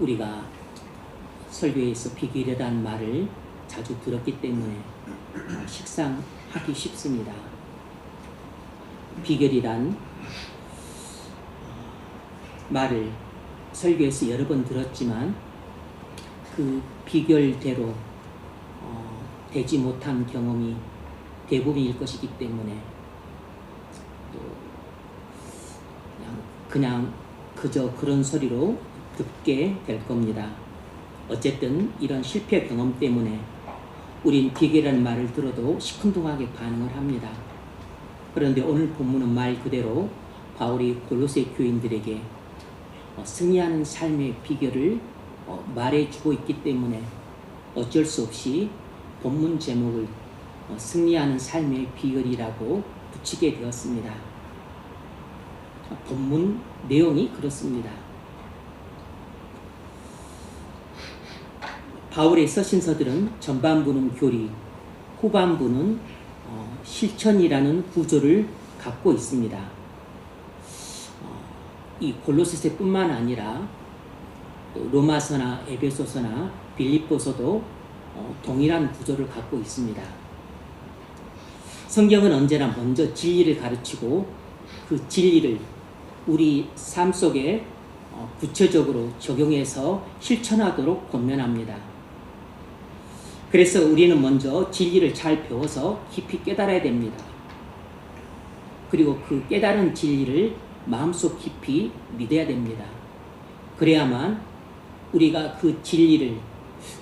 우리가 설교에서 비결이라는 말을 자주 들었기 때문에 식상하기 쉽습니다. 비결이란 말을 설교에서 여러 번 들었지만 그 비결대로 되지 못한 경험이 대부분일 것이기 때문에 그냥 그저 그런 소리로 듣게 될 겁니다. 어쨌든 이런 실패 경험 때문에 우린 비결이라는 말을 들어도 시큰둥하게 반응을 합니다. 그런데 오늘 본문은 말 그대로 바울이 골로새 교인들에게 승리하는 삶의 비결을 말해주고 있기 때문에 어쩔 수 없이 본문 제목을 승리하는 삶의 비결이라고 붙이게 되었습니다. 본문 내용이 그렇습니다. 바울의 서신서들은 전반부는 교리, 후반부는 실천이라는 구조를 갖고 있습니다. 이 골로새서뿐만 아니라 로마서나 에베소서나 빌립보서도 동일한 구조를 갖고 있습니다. 성경은 언제나 먼저 진리를 가르치고 그 진리를 우리 삶 속에 구체적으로 적용해서 실천하도록 권면합니다. 그래서 우리는 먼저 진리를 잘 배워서 깊이 깨달아야 됩니다. 그리고 그 깨달은 진리를 마음속 깊이 믿어야 됩니다. 그래야만 우리가 그 진리를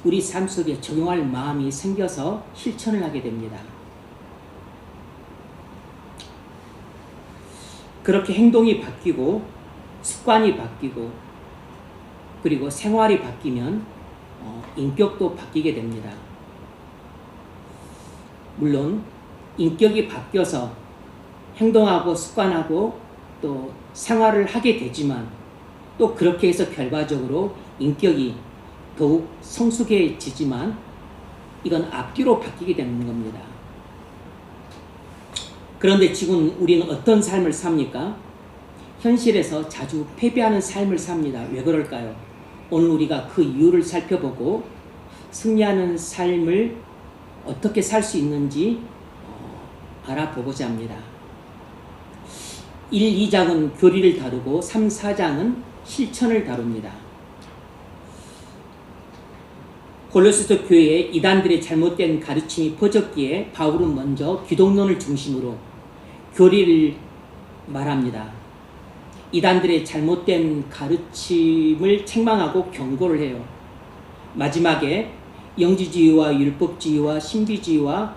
우리 삶 속에 적용할 마음이 생겨서 실천을 하게 됩니다. 그렇게 행동이 바뀌고 습관이 바뀌고 그리고 생활이 바뀌면 인격도 바뀌게 됩니다. 물론 인격이 바뀌어서 행동하고 습관하고 또 생활을 하게 되지만 또 그렇게 해서 결과적으로 인격이 더욱 성숙해지지만 이건 앞뒤로 바뀌게 되는 겁니다. 그런데 지금 우리는 어떤 삶을 삽니까? 현실에서 자주 패배하는 삶을 삽니다. 왜 그럴까요? 오늘 우리가 그 이유를 살펴보고 승리하는 삶을 어떻게 살 수 있는지 알아보고자 합니다. 1, 2장은 교리를 다루고 3, 4장은 실천을 다룹니다. 골로새서 교회에 이단들의 잘못된 가르침이 퍼졌기에 바울은 먼저 기독론을 중심으로 교리를 말합니다. 이단들의 잘못된 가르침을 책망하고 경고를 해요. 마지막에 영지주의와 율법주의와 신비주의와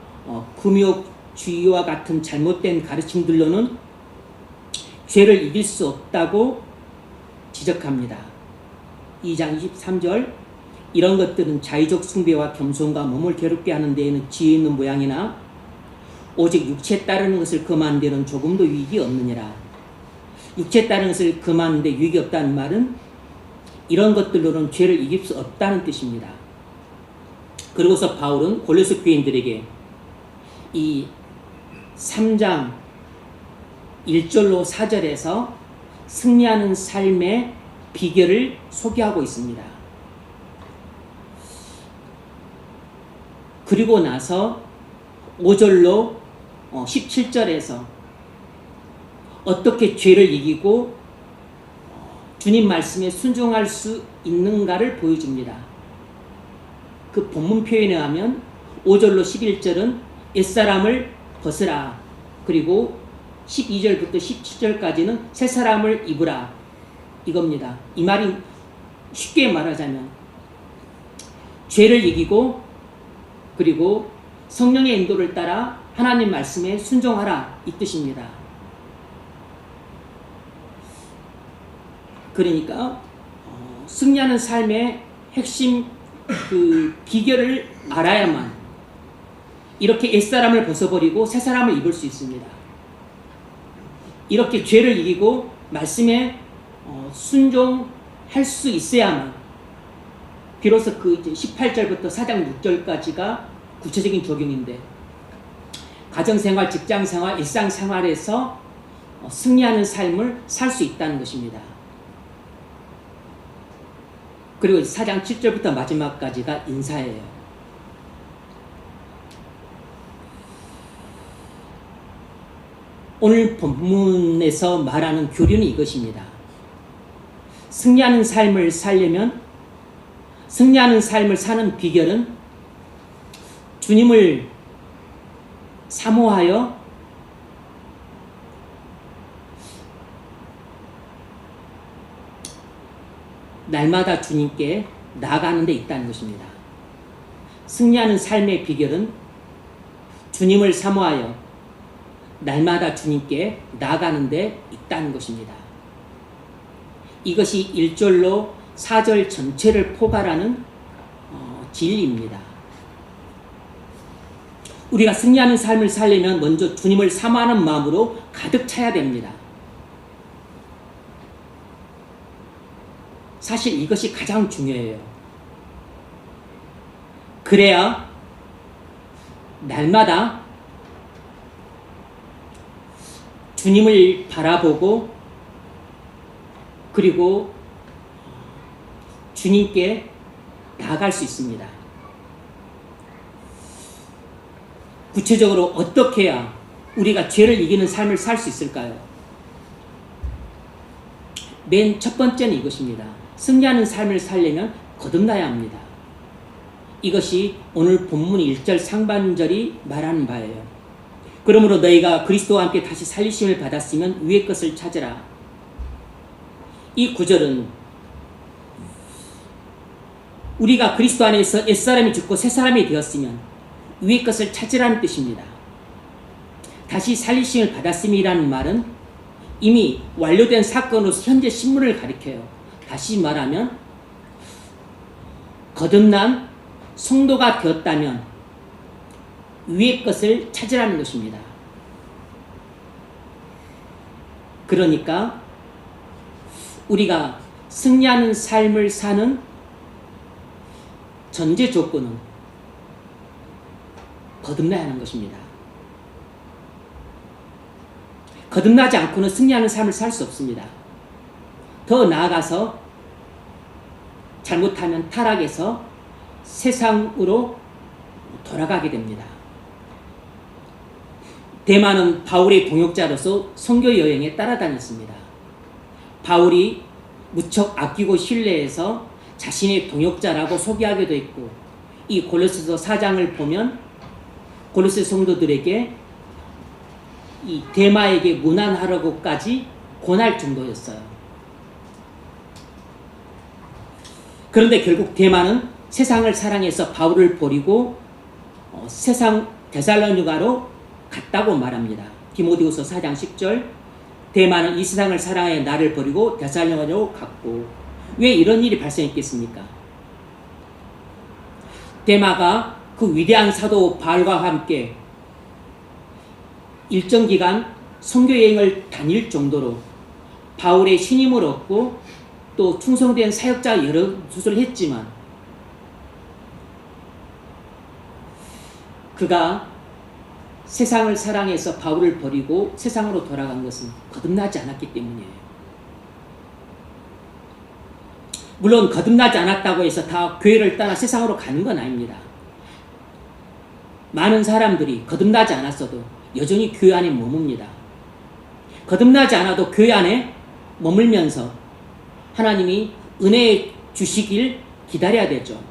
금욕주의와 같은 잘못된 가르침들로는 죄를 이길 수 없다고 지적합니다. 2장 23절 이런 것들은 자의적 숭배와 겸손과 몸을 괴롭게 하는 데에는 지혜 있는 모양이나 오직 육체에 따르는 것을 금하는 데는 조금도 유익이 없느니라. 육체에 따르는 것을 금하는 데 유익이 없다는 말은 이런 것들로는 죄를 이길 수 없다는 뜻입니다. 그리고서 바울은 골로새 교인들에게 이 3장 1절로 4절에서 승리하는 삶의 비결을 소개하고 있습니다. 그리고 나서 5절로 17절에서 어떻게 죄를 이기고 주님 말씀에 순종할 수 있는가를 보여줍니다. 그 본문 표현에 하면 5절로 11절은 옛사람을 벗으라. 그리고 12절부터 17절까지는 새 사람을 입으라. 이겁니다. 이 말이 쉽게 말하자면 죄를 이기고 그리고 성령의 인도를 따라 하나님 말씀에 순종하라. 이 뜻입니다. 그러니까 승리하는 삶의 핵심 그 비결을 알아야만 이렇게 옛사람을 벗어버리고 새 사람을 입을 수 있습니다. 이렇게 죄를 이기고 말씀에 순종할 수 있어야만 비로소 그 이제 18절부터 4장 6절까지가 구체적인 적용인데 가정생활, 직장생활, 일상생활에서 승리하는 삶을 살 수 있다는 것입니다. 그리고 4장 7절부터 마지막까지가 인사예요. 오늘 본문에서 말하는 교리는 이것입니다. 승리하는 삶을 살려면, 승리하는 삶을 사는 비결은 주님을 사모하여 날마다 주님께 나아가는 데 있다는 것입니다. 승리하는 삶의 비결은 주님을 사모하여 날마다 주님께 나아가는 데 있다는 것입니다. 이것이 1절로 4절 전체를 포괄하는 진리입니다. 우리가 승리하는 삶을 살려면 먼저 주님을 사모하는 마음으로 가득 차야 됩니다. 사실 이것이 가장 중요해요. 그래야 날마다 주님을 바라보고 그리고 주님께 나아갈 수 있습니다. 구체적으로 어떻게 해야 우리가 죄를 이기는 삶을 살 수 있을까요? 맨 첫 번째는 이것입니다. 승리하는 삶을 살려면 거듭나야 합니다. 이것이 오늘 본문 1절 상반절이 말하는 바예요. 그러므로 너희가 그리스도와 함께 다시 살리심을 받았으면 위의 것을 찾으라. 이 구절은 우리가 그리스도 안에서 옛사람이 죽고 새사람이 되었으면 위의 것을 찾으라는 뜻입니다. 다시 살리심을 받았음이라는 말은 이미 완료된 사건으로서 현재 신문을 가리켜요. 다시 말하면 거듭난 성도가 되었다면 위의 것을 찾으라는 것입니다. 그러니까 우리가 승리하는 삶을 사는 전제 조건은 거듭나야 하는 것입니다. 거듭나지 않고는 승리하는 삶을 살 수 없습니다. 더 나아가서 잘못하면 타락해서 세상으로 돌아가게 됩니다. 데마는 바울의 동역자로서 선교 여행에 따라다녔습니다. 바울이 무척 아끼고 신뢰해서 자신의 동역자라고 소개하기도 했고, 이 골로새서 4장을 보면 골로새 성도들에게 이 데마에게 문안하라고까지 권할 정도였어요. 그런데 결국 데마는 세상을 사랑해서 바울을 버리고 세상 데살로니가로 갔다고 말합니다. 디모데후서 4장 10절, 데마는 이 세상을 사랑하여 나를 버리고 데살로니가로 갔고. 왜 이런 일이 발생했겠습니까? 데마가 그 위대한 사도 바울과 함께 일정 기간 선교 여행을 다닐 정도로 바울의 신임을 얻고 또 충성된 사역자 여러 수를 했지만 그가 세상을 사랑해서 바울을 버리고 세상으로 돌아간 것은 거듭나지 않았기 때문이에요. 물론 거듭나지 않았다고 해서 다 교회를 떠나 세상으로 가는 건 아닙니다. 많은 사람들이 거듭나지 않았어도 여전히 교회 안에 머뭅니다. 거듭나지 않아도 교회 안에 머물면서 하나님이 은혜 주시길 기다려야 되죠.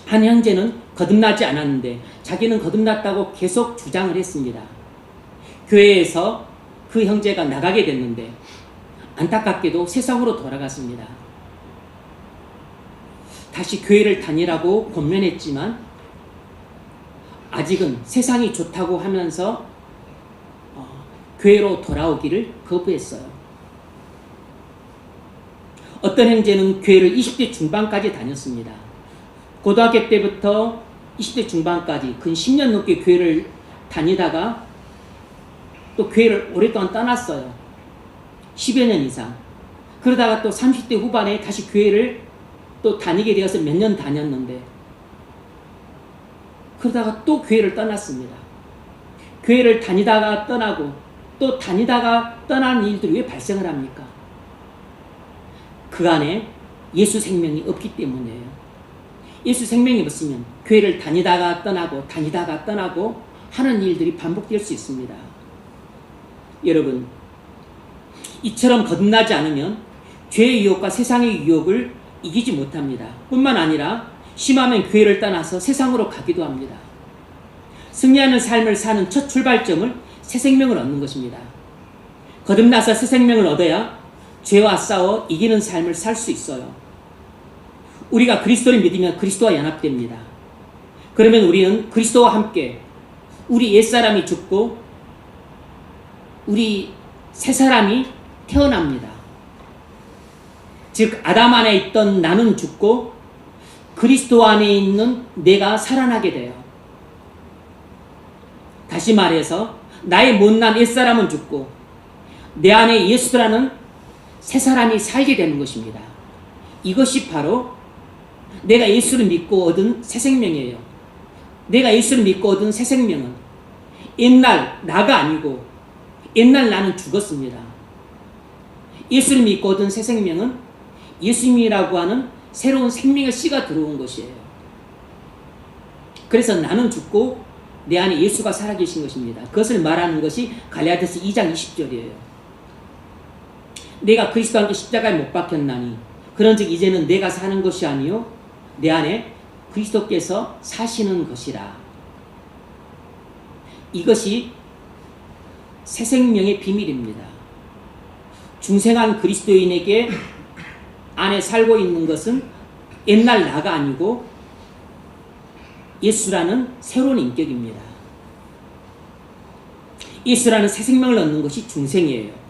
한 형제는 거듭나지 않았는데 자기는 거듭났다고 계속 주장을 했습니다. 교회에서 그 형제가 나가게 됐는데 안타깝게도 세상으로 돌아갔습니다. 다시 교회를 다니라고 권면했지만 아직은 세상이 좋다고 하면서 교회로 돌아오기를 거부했어요. 어떤 형제는 교회를 20대 중반까지 다녔습니다. 고등학교 때부터 20대 중반까지 근 10년 넘게 교회를 다니다가 또 교회를 오랫동안 떠났어요. 10여 년 이상. 그러다가 또 30대 후반에 다시 교회를 또 다니게 되어서 몇 년 다녔는데 그러다가 또 교회를 떠났습니다. 교회를 다니다가 떠나고 또 다니다가 떠나는 일들이 왜 발생을 합니까? 그 안에 예수 생명이 없기 때문이에요. 예수 생명이 없으면 교회를 다니다가 떠나고 하는 일들이 반복될 수 있습니다. 여러분, 이처럼 거듭나지 않으면 죄의 유혹과 세상의 유혹을 이기지 못합니다. 뿐만 아니라 심하면 교회를 떠나서 세상으로 가기도 합니다. 승리하는 삶을 사는 첫 출발점을 새 생명을 얻는 것입니다. 거듭나서 새 생명을 얻어야 죄와 싸워 이기는 삶을 살 수 있어요. 우리가 그리스도를 믿으면 그리스도와 연합됩니다. 그러면 우리는 그리스도와 함께 우리 옛사람이 죽고 우리 새 사람이 태어납니다. 즉 아담 안에 있던 나는 죽고 그리스도 안에 있는 내가 살아나게 돼요. 다시 말해서 나의 못난 옛사람은 죽고 내 안에 예수라는 새 사람이 살게 되는 것입니다. 이것이 바로 내가 예수를 믿고 얻은 새 생명이에요. 내가 예수를 믿고 얻은 새 생명은 옛날 나가 아니고 옛날 나는 죽었습니다. 예수를 믿고 얻은 새 생명은 예수님이라고 하는 새로운 생명의 씨가 들어온 것이에요. 그래서 나는 죽고 내 안에 예수가 살아계신 것입니다. 그것을 말하는 것이 갈라디아서 2장 20절이에요. 내가 그리스도와 함께 십자가에 못 박혔나니 그런즉 이제는 내가 사는 것이 아니요 내 안에 그리스도께서 사시는 것이라. 이것이 새 생명의 비밀입니다. 중생한 그리스도인에게 안에 살고 있는 것은 옛날 나가 아니고 예수라는 새로운 인격입니다. 예수라는 새 생명을 얻는 것이 중생이에요.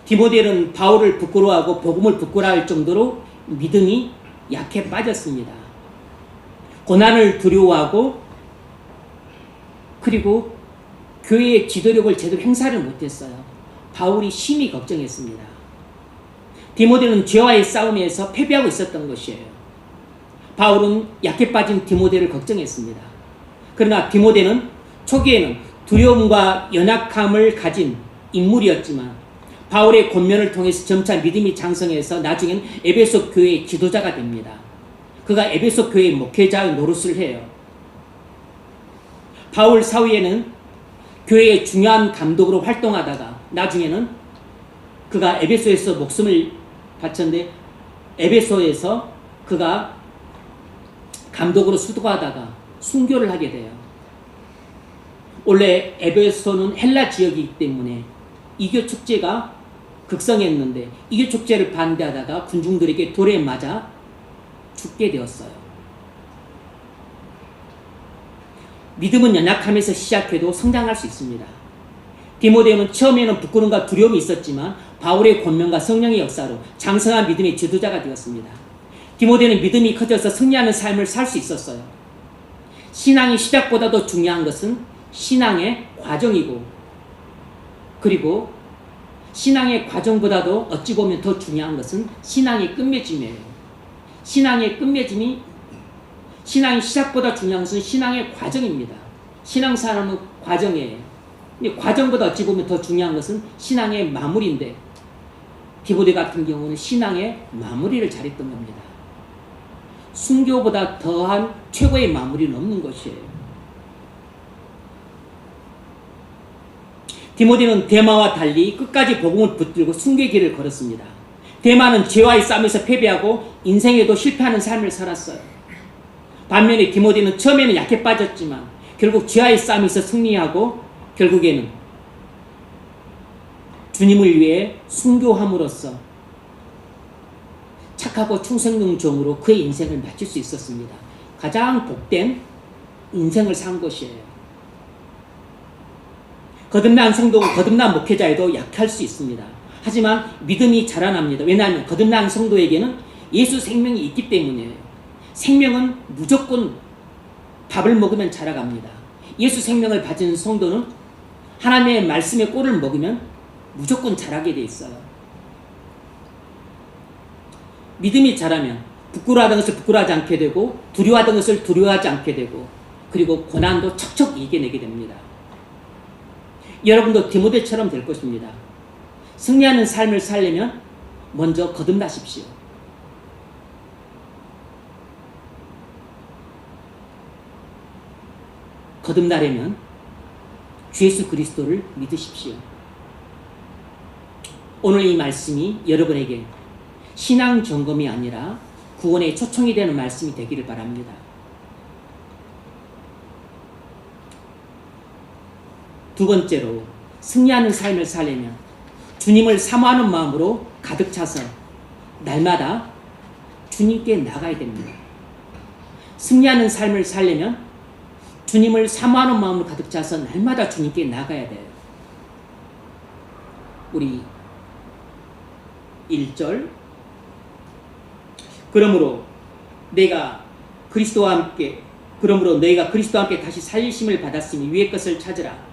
디모데는 바울을 부끄러워하고 복음을 부끄러워할 정도로 믿음이 약해 빠졌습니다. 고난을 두려워하고 그리고 교회의 지도력을 제대로 행사를 못했어요. 바울이 심히 걱정했습니다. 디모데는 죄와의 싸움에서 패배하고 있었던 것이에요. 바울은 약해 빠진 디모데를 걱정했습니다. 그러나 디모데는 초기에는 두려움과 연약함을 가진 인물이었지만 바울의 권면을 통해서 점차 믿음이 장성해서 나중엔 에베소 교회의 지도자가 됩니다. 그가 에베소 교회의 목회자의 노릇을 해요. 바울 사후에는 교회의 중요한 감독으로 활동하다가 나중에는 그가 에베소에서 목숨을 바쳤는데 에베소에서 그가 감독으로 수도하다가 순교를 하게 돼요. 원래 에베소는 헬라 지역이기 때문에 이교 축제가 극성했는데 이교 축제를 반대하다가 군중들에게 돌에 맞아 죽게 되었어요. 믿음은 연약함에서 시작해도 성장할 수 있습니다. 디모데는 처음에는 부끄러움과 두려움이 있었지만 바울의 권면과 성령의 역사로 장성한 믿음의 지도자가 되었습니다. 디모데는 믿음이 커져서 승리하는 삶을 살 수 있었어요. 신앙의 시작보다도 중요한 것은 신앙의 과정이고 그리고 신앙의 과정보다도 어찌 보면 더 중요한 것은 신앙의 끝맺음이에요. 신앙의 끝맺음이 신앙의 시작보다 중요한 것은 신앙의 과정입니다. 신앙생활은 과정이에요. 근데 과정보다 어찌 보면 더 중요한 것은 신앙의 마무리인데 디모데 같은 경우는 신앙의 마무리를 잘했던 겁니다. 순교보다 더한 최고의 마무리는 없는 것이에요. 디모데는 데마와 달리 끝까지 복음을 붙들고 순교의 길을 걸었습니다. 데마는 죄와의 싸움에서 패배하고 인생에도 실패하는 삶을 살았어요. 반면에 디모데는 처음에는 약해 빠졌지만 결국 죄와의 싸움에서 승리하고 결국에는 주님을 위해 순교함으로써 착하고 충성된 종으로 그의 인생을 마칠 수 있었습니다. 가장 복된 인생을 산 것이에요. 거듭난 성도, 거듭난 목회자에도 약할 수 있습니다. 하지만 믿음이 자라납니다. 왜냐하면 거듭난 성도에게는 예수 생명이 있기 때문이에요. 생명은 무조건 밥을 먹으면 자라갑니다. 예수 생명을 가진 성도는 하나님의 말씀의 꼴을 먹으면 무조건 자라게 돼 있어요. 믿음이 자라면 부끄러워하던 것을 부끄러워하지 않게 되고 두려워하던 것을 두려워하지 않게 되고 그리고 고난도 척척 이겨내게 됩니다. 여러분도 디모데처럼 될 것입니다. 승리하는 삶을 살려면 먼저 거듭나십시오. 거듭나려면 주 예수 그리스도를 믿으십시오. 오늘 이 말씀이 여러분에게 신앙 점검이 아니라 구원의 초청이 되는 말씀이 되기를 바랍니다. 두 번째로, 승리하는 삶을 살려면 주님을 사모하는 마음으로 가득 차서 날마다 주님께 나가야 됩니다. 승리하는 삶을 살려면 주님을 사모하는 마음으로 가득 차서 날마다 주님께 나가야 돼요. 우리 1절, 그러므로 너희가 그리스도와 함께 다시 살리심을 받았으니 위의 것을 찾으라.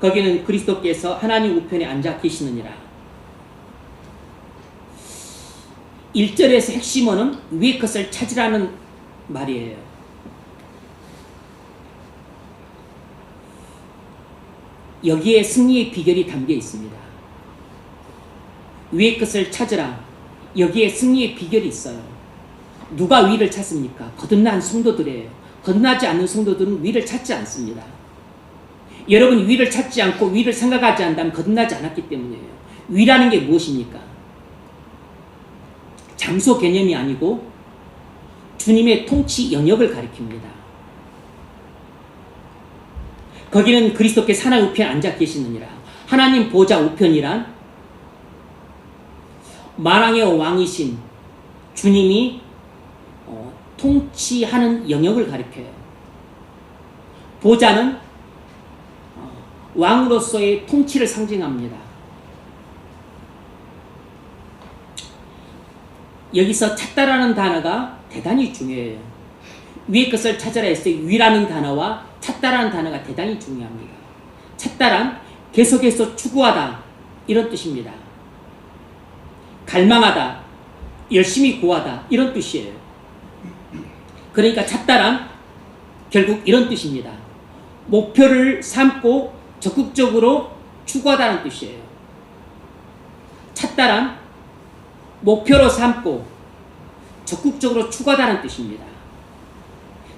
거기는 그리스도께서 하나님 우편에 앉아 계시느니라. 1절에서 핵심어는 위의 것을 찾으라는 말이에요. 여기에 승리의 비결이 담겨 있습니다. 위의 것을 찾으라. 여기에 승리의 비결이 있어요. 누가 위를 찾습니까? 거듭난 성도들이에요. 거듭나지 않는 성도들은 위를 찾지 않습니다. 여러분이 위를 찾지 않고 위를 생각하지 않다면 거듭나지 않았기 때문이에요. 위라는 게 무엇입니까? 장소 개념이 아니고 주님의 통치 영역을 가리킵니다. 거기는 그리스도께서 하나님 우편에 앉아 계시느니라. 하나님 보좌 우편이란 만왕의 왕이신 주님이 통치하는 영역을 가리켜요. 보좌는 왕으로서의 통치를 상징합니다. 여기서 찾다라는 단어가 대단히 중요해요. 위의 것을 찾아라 했을 때 위라는 단어와 찾다라는 단어가 대단히 중요합니다. 찾다란 계속해서 추구하다 이런 뜻입니다. 갈망하다, 열심히 구하다 이런 뜻이에요. 그러니까 찾다란 결국 이런 뜻입니다. 목표를 삼고 적극적으로 추구하다는 뜻이에요. 찾다란 목표로 삼고 적극적으로 추구하다는 뜻입니다.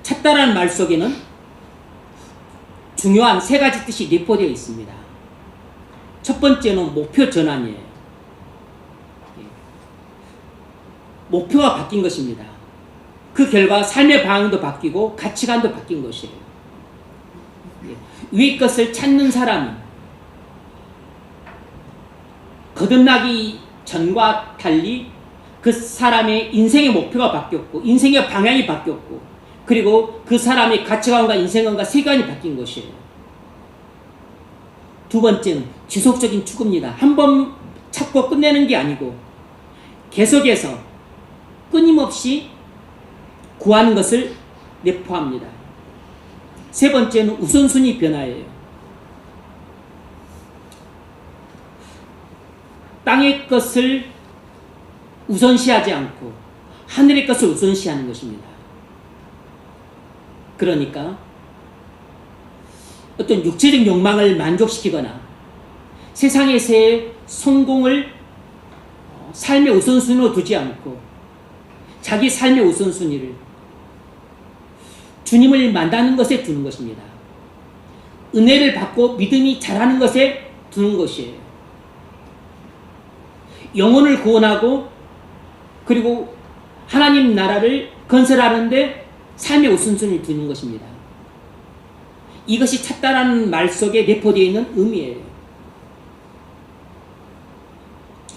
찾다라는 말 속에는 중요한 세 가지 뜻이 내포되어 있습니다. 첫 번째는 목표 전환이에요. 목표가 바뀐 것입니다. 그 결과 삶의 방향도 바뀌고 가치관도 바뀐 것이에요. 위의 것을 찾는 사람은 거듭나기 전과 달리 그 사람의 인생의 목표가 바뀌었고 인생의 방향이 바뀌었고 그리고 그 사람의 가치관과 인생관과 세계관이 바뀐 것이에요. 두 번째는 지속적인 추구입니다. 한 번 찾고 끝내는 게 아니고 계속해서 끊임없이 구하는 것을 내포합니다. 세 번째는 우선순위 변화예요. 땅의 것을 우선시하지 않고 하늘의 것을 우선시하는 것입니다. 그러니까 어떤 육체적 욕망을 만족시키거나 세상에서의 성공을 삶의 우선순위로 두지 않고 자기 삶의 우선순위를 주님을 만나는 것에 두는 것입니다. 은혜를 받고 믿음이 자라는 것에 두는 것이에요. 영혼을 구원하고 그리고 하나님 나라를 건설하는데 삶의 우선순위를 두는 것입니다. 이것이 찾다라는 말 속에 내포되어 있는 의미예요.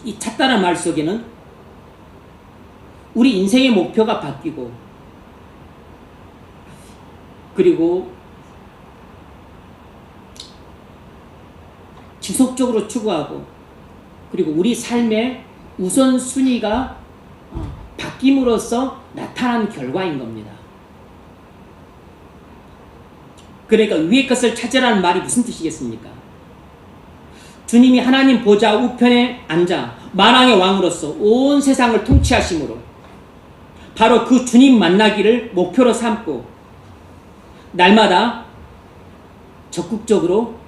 이 찾다라는 말 속에는 우리 인생의 목표가 바뀌고 그리고 지속적으로 추구하고 그리고 우리 삶의 우선순위가 바뀜으로써 나타난 결과인 겁니다. 그러니까 위의 것을 찾으라는 말이 무슨 뜻이겠습니까? 주님이 하나님 보좌 우편에 앉아 만왕의 왕으로서 온 세상을 통치하심으로 바로 그 주님 만나기를 목표로 삼고 날마다 적극적으로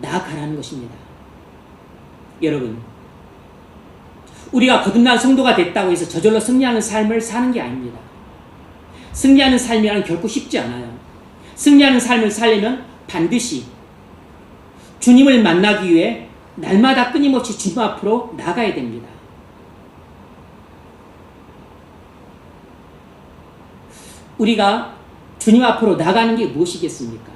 나아가라는 것입니다. 여러분, 우리가 거듭난 성도가 됐다고 해서 저절로 승리하는 삶을 사는 게 아닙니다. 승리하는 삶이란 결코 쉽지 않아요. 승리하는 삶을 살려면 반드시 주님을 만나기 위해 날마다 끊임없이 주님 앞으로 나가야 됩니다. 우리가 주님 앞으로 나가는 게 무엇이겠습니까?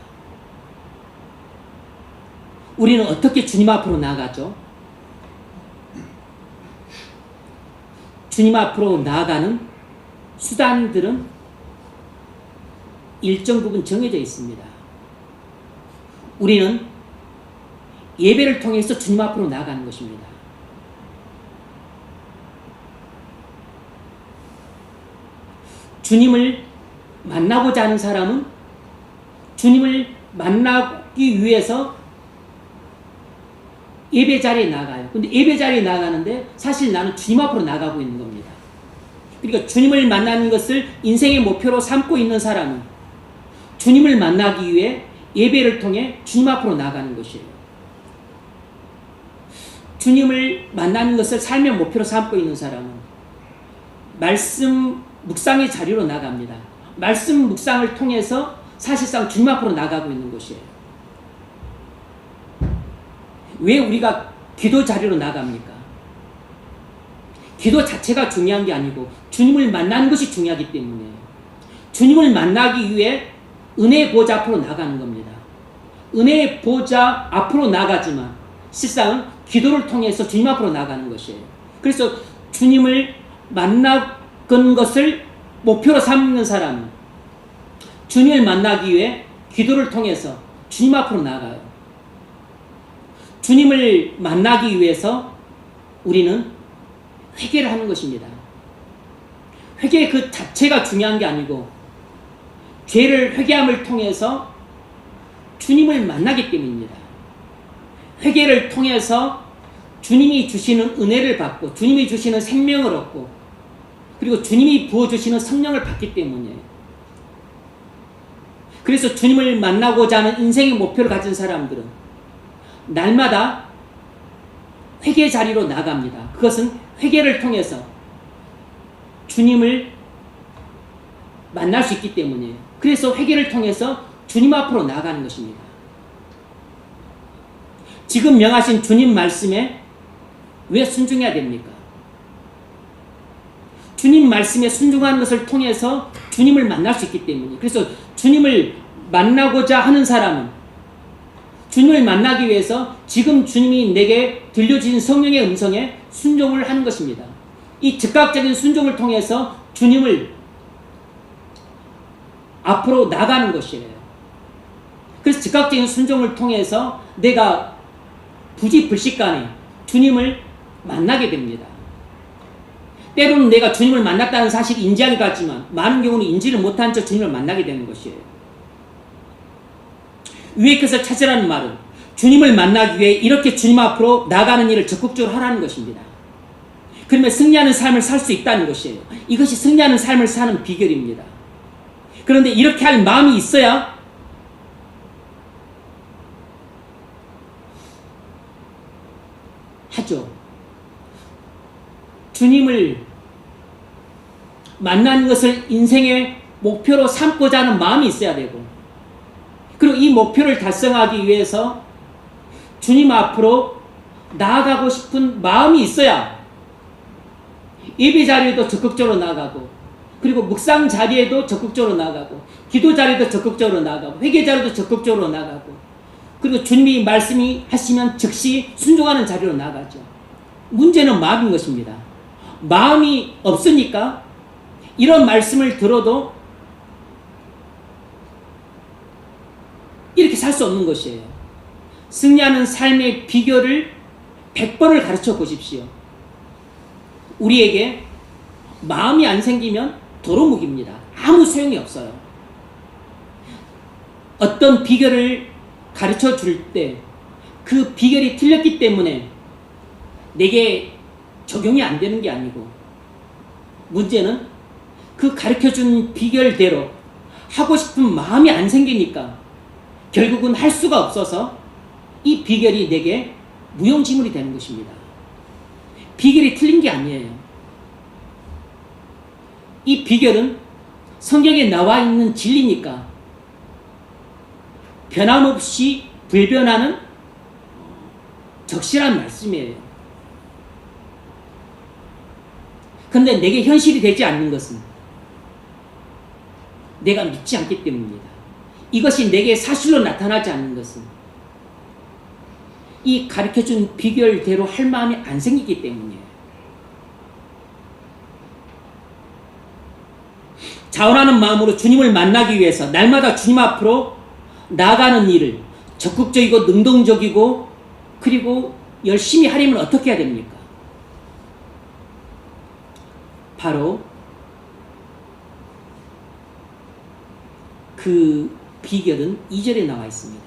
우리는 어떻게 주님 앞으로 나가죠? 주님 앞으로 나아가는 수단들은 일정 부분 정해져 있습니다. 우리는 예배를 통해서 주님 앞으로 나아가는 것입니다. 주님을 만나고자 하는 사람은 주님을 만나기 위해서 예배 자리에 나가요. 근데 예배 자리에 나가는데 사실 나는 주님 앞으로 나가고 있는 겁니다. 그러니까 주님을 만나는 것을 인생의 목표로 삼고 있는 사람은 주님을 만나기 위해 예배를 통해 주님 앞으로 나가는 것이에요. 주님을 만나는 것을 삶의 목표로 삼고 있는 사람은 말씀 묵상의 자리로 나갑니다. 말씀 묵상을 통해서 사실상 주님 앞으로 나가고 있는 것이에요. 왜 우리가 기도 자리로 나갑니까? 기도 자체가 중요한 게 아니고 주님을 만나는 것이 중요하기 때문에 주님을 만나기 위해 은혜의 보좌 앞으로 나가는 겁니다. 은혜의 보좌 앞으로 나가지만 실상은 기도를 통해서 주님 앞으로 나가는 것이에요. 그래서 주님을 만나는 것을 목표로 삼는 사람은 주님을 만나기 위해 기도를 통해서 주님 앞으로 나가요. 주님을 만나기 위해서 우리는 회개를 하는 것입니다. 회개 그 자체가 중요한 게 아니고 죄를 회개함을 통해서 주님을 만나기 때문입니다. 회개를 통해서 주님이 주시는 은혜를 받고 주님이 주시는 생명을 얻고 그리고 주님이 부어주시는 성령을 받기 때문이에요. 그래서 주님을 만나고자 하는 인생의 목표를 가진 사람들은 날마다 회개 자리로 나갑니다. 그것은 회개를 통해서 주님을 만날 수 있기 때문이에요. 그래서 회개를 통해서 주님 앞으로 나가는 것입니다. 지금 명하신 주님 말씀에 왜 순종해야 됩니까? 주님 말씀에 순종하는 것을 통해서 주님을 만날 수 있기 때문이에요. 그래서 주님을 만나고자 하는 사람은 주님을 만나기 위해서 지금 주님이 내게 들려주신 성령의 음성에 순종을 하는 것입니다. 이 즉각적인 순종을 통해서 주님을 앞으로 나가는 것이에요. 그래서 즉각적인 순종을 통해서 내가 부지불식간에 주님을 만나게 됩니다. 때로는 내가 주님을 만났다는 사실을 인지하기 같지만 많은 경우는 인지를 못한 채 주님을 만나게 되는 것이에요. 위의 것을 찾으라는 말은 주님을 만나기 위해 이렇게 주님 앞으로 나가는 일을 적극적으로 하라는 것입니다. 그러면 승리하는 삶을 살 수 있다는 것이에요. 이것이 승리하는 삶을 사는 비결입니다. 그런데 이렇게 할 마음이 있어야 하죠. 주님을 만나는 것을 인생의 목표로 삼고자 하는 마음이 있어야 되고 그리고 이 목표를 달성하기 위해서 주님 앞으로 나아가고 싶은 마음이 있어야 예배 자리에도 적극적으로 나가고 그리고 묵상 자리에도 적극적으로 나가고 기도 자리에도 적극적으로 나가고 회개 자리에도 적극적으로 나가고 그리고 주님이 말씀이 하시면 즉시 순종하는 자리로 나가죠. 문제는 마음인 것입니다. 마음이 없으니까 이런 말씀을 들어도 이렇게 살 수 없는 것이에요. 승리하는 삶의 비결을 100번을 가르쳐 보십시오. 우리에게 마음이 안 생기면 도루묵입니다. 아무 소용이 없어요. 어떤 비결을 가르쳐 줄 때 그 비결이 틀렸기 때문에 내게 적용이 안 되는 게 아니고 문제는 그 가르쳐준 비결대로 하고 싶은 마음이 안 생기니까 결국은 할 수가 없어서 이 비결이 내게 무용지물이 되는 것입니다. 비결이 틀린 게 아니에요. 이 비결은 성경에 나와 있는 진리니까 변함없이 불변하는 적실한 말씀이에요. 그런데 내게 현실이 되지 않는 것은 내가 믿지 않기 때문입니다. 이것이 내게 사실로 나타나지 않는 것은 이 가르쳐준 비결대로 할 마음이 안 생기기 때문이에요. 자원하는 마음으로 주님을 만나기 위해서 날마다 주님 앞으로 나아가는 일을 적극적이고 능동적이고 그리고 열심히 하려면 어떻게 해야 됩니까? 바로 그 비결은 2절에 나와 있습니다.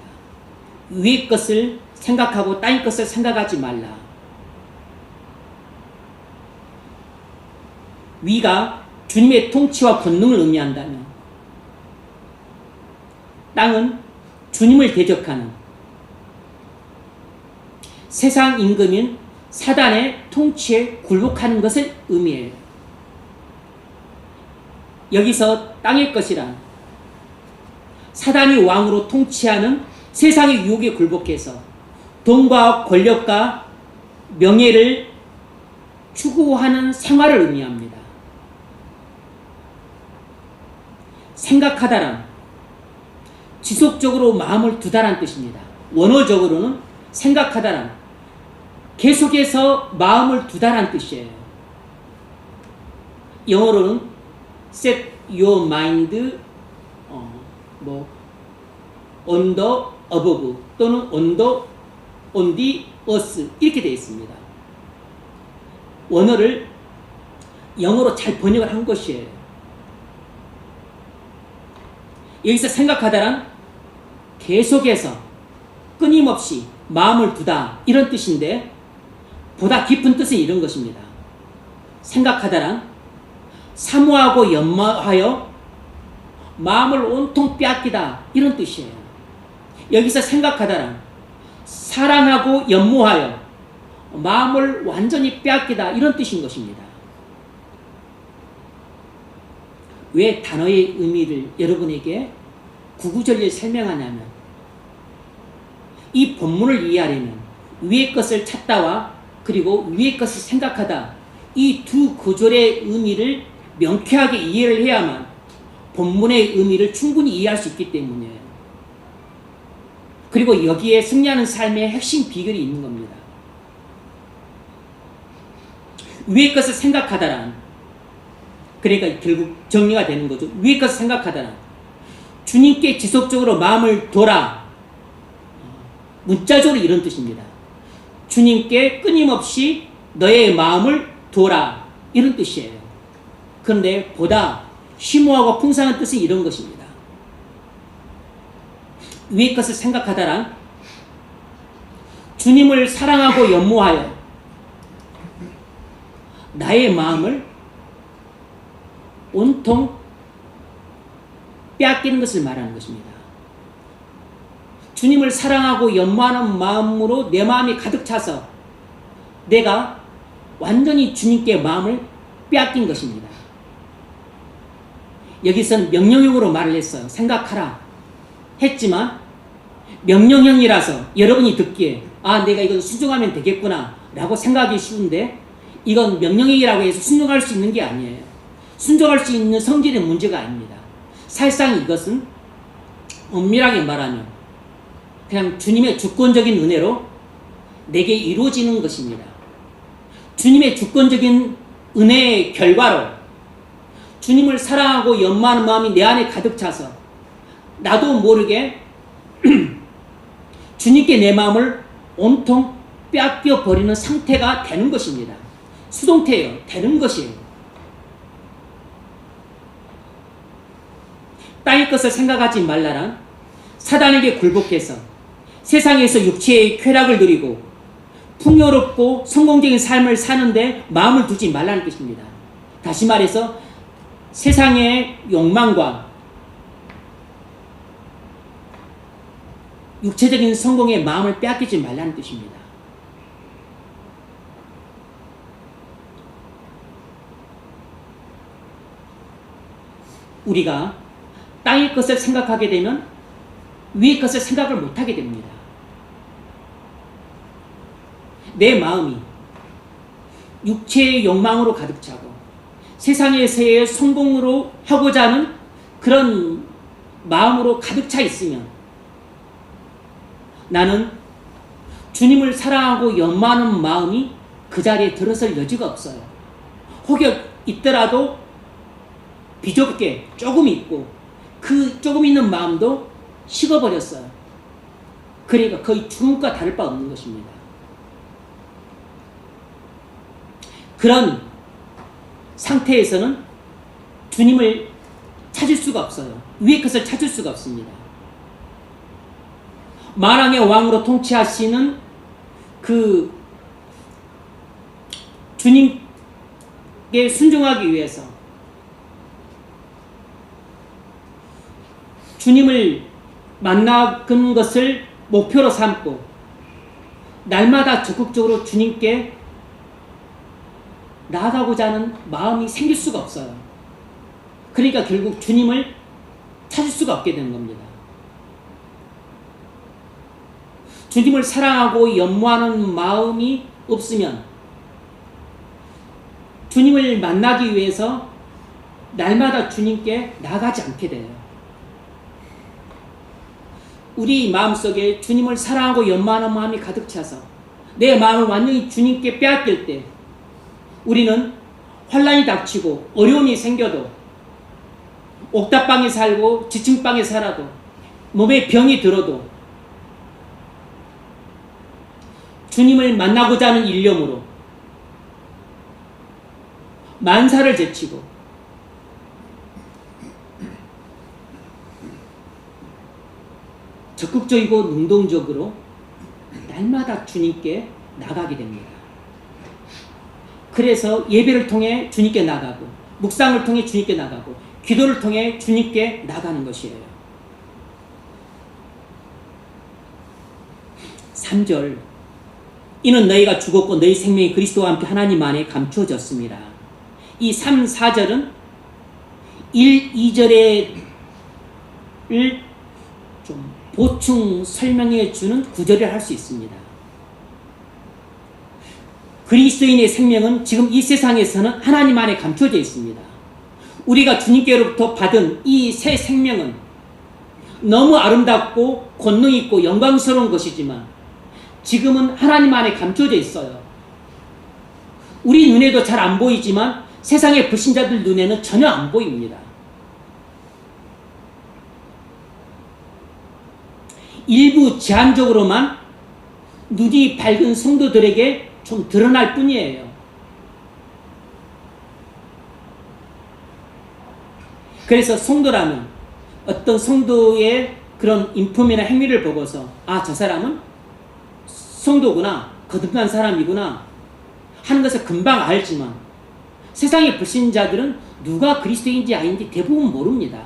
위의 것을 생각하고 땅의 것을 생각하지 말라. 위가 주님의 통치와 권능을 의미한다면 땅은 주님을 대적하는 세상 임금인 사단의 통치에 굴복하는 것을 의미해요. 여기서 땅의 것이란 사단이 왕으로 통치하는 세상의 유혹에 굴복해서 돈과 권력과 명예를 추구하는 생활을 의미합니다. 생각하다란 지속적으로 마음을 두다란 뜻입니다. 원어적으로는 생각하다란 계속해서 마음을 두다란 뜻이에요. 영어로는 set your mind on the above 또는 on the earth 이렇게 되어 있습니다. 원어를 영어로 잘 번역을 한 것이에요. 여기서 생각하다란 계속해서 끊임없이 마음을 두다 이런 뜻인데 보다 깊은 뜻은 이런 것입니다. 생각하다란 사모하고 연마하여 마음을 온통 빼앗기다 이런 뜻이에요. 여기서 생각하다란 사랑하고 연모하여 마음을 완전히 빼앗기다 이런 뜻인 것입니다. 왜 단어의 의미를 여러분에게 구구절절 설명하냐면 이 본문을 이해하려면 위의 것을 찾다와 그리고 위의 것을 생각하다 이 두 구절의 의미를 명쾌하게 이해를 해야만 본문의 의미를 충분히 이해할 수 있기 때문이에요. 그리고 여기에 승리하는 삶의 핵심 비결이 있는 겁니다. 위의 것을 생각하다란 그러니까 결국 정리가 되는 거죠. 위의 것을 생각하다란 주님께 지속적으로 마음을 둬라. 문자적으로 이런 뜻입니다. 주님께 끊임없이 너의 마음을 둬라 이런 뜻이에요. 그런데 보다 심오하고 풍성한 뜻은 이런 것입니다. 위의 것을 생각하다란 주님을 사랑하고 연모하여 나의 마음을 온통 빼앗기는 것을 말하는 것입니다. 주님을 사랑하고 연모하는 마음으로 내 마음이 가득 차서 내가 완전히 주님께 마음을 빼앗긴 것입니다. 여기서는 명령형으로 말을 했어요. 생각하라 했지만 명령형이라서 여러분이 듣기에 내가 이건 순종하면 되겠구나 라고 생각하기 쉬운데 이건 명령형이라고 해서 순종할 수 있는 게 아니에요. 순종할 수 있는 성질의 문제가 아닙니다. 사실상 이것은 엄밀하게 말하면 그냥 주님의 주권적인 은혜로 내게 이루어지는 것입니다. 주님의 주권적인 은혜의 결과로 주님을 사랑하고 연모하는 마음이 내 안에 가득 차서 나도 모르게 주님께 내 마음을 온통 빼앗겨 버리는 상태가 되는 것입니다. 수동태예요. 되는 것이에요. 땅의 것을 생각하지 말라란 사단에게 굴복해서 세상에서 육체의 쾌락을 누리고 풍요롭고 성공적인 삶을 사는데 마음을 두지 말라는 뜻입니다. 다시 말해서 세상의 욕망과 육체적인 성공에 마음을 빼앗기지 말라는 뜻입니다. 우리가 땅의 것을 생각하게 되면 위의 것을 생각을 못하게 됩니다. 내 마음이 육체의 욕망으로 가득 차고 세상에서의 성공으로 하고자 하는 그런 마음으로 가득 차 있으면 나는 주님을 사랑하고 연마하는 마음이 그 자리에 들어설 여지가 없어요. 혹여 있더라도 비좁게 조금 있고 그 조금 있는 마음도 식어버렸어요. 그러니까 거의 죽음과 다를 바 없는 것입니다. 그런 상태에서는 주님을 찾을 수가 없어요. 위의 것을 찾을 수가 없습니다. 만왕의 왕으로 통치하시는 그 주님께 순종하기 위해서 주님을 만나는 것을 목표로 삼고 날마다 적극적으로 주님께 나아가고자 하는 마음이 생길 수가 없어요. 그러니까 결국 주님을 찾을 수가 없게 되는 겁니다. 주님을 사랑하고 연모하는 마음이 없으면 주님을 만나기 위해서 날마다 주님께 나가지 않게 돼요. 우리 마음속에 주님을 사랑하고 연모하는 마음이 가득 차서 내 마음을 완전히 주님께 빼앗길 때 우리는 환난이 닥치고 어려움이 생겨도 옥탑방에 살고 지층방에 살아도 몸에 병이 들어도 주님을 만나고자 하는 일념으로 만사를 제치고 적극적이고 능동적으로 날마다 주님께 나가게 됩니다. 그래서 예배를 통해 주님께 나가고 묵상을 통해 주님께 나가고 기도를 통해 주님께 나가는 것이에요. 3절 이는 너희가 죽었고 너희 생명이 그리스도와 함께 하나님 안에 감추어졌습니다. 이 3, 4절은 1, 2절을 좀 보충 설명해 주는 구절이라 할 수 있습니다. 그리스도인의 생명은 지금 이 세상에서는 하나님 안에 감춰져 있습니다. 우리가 주님께로부터 받은 이 새 생명은 너무 아름답고 권능 있고 영광스러운 것이지만 지금은 하나님 안에 감춰져 있어요. 우리 눈에도 잘 안 보이지만 세상의 불신자들 눈에는 전혀 안 보입니다. 일부 제한적으로만 눈이 밝은 성도들에게 좀 드러날 뿐이에요. 그래서 성도라면 어떤 성도의 그런 인품이나 행위를 보고서 아, 저 사람은 성도구나, 거듭난 사람이구나 하는 것을 금방 알지만 세상의 불신자들은 누가 그리스도인지 아닌지 대부분 모릅니다.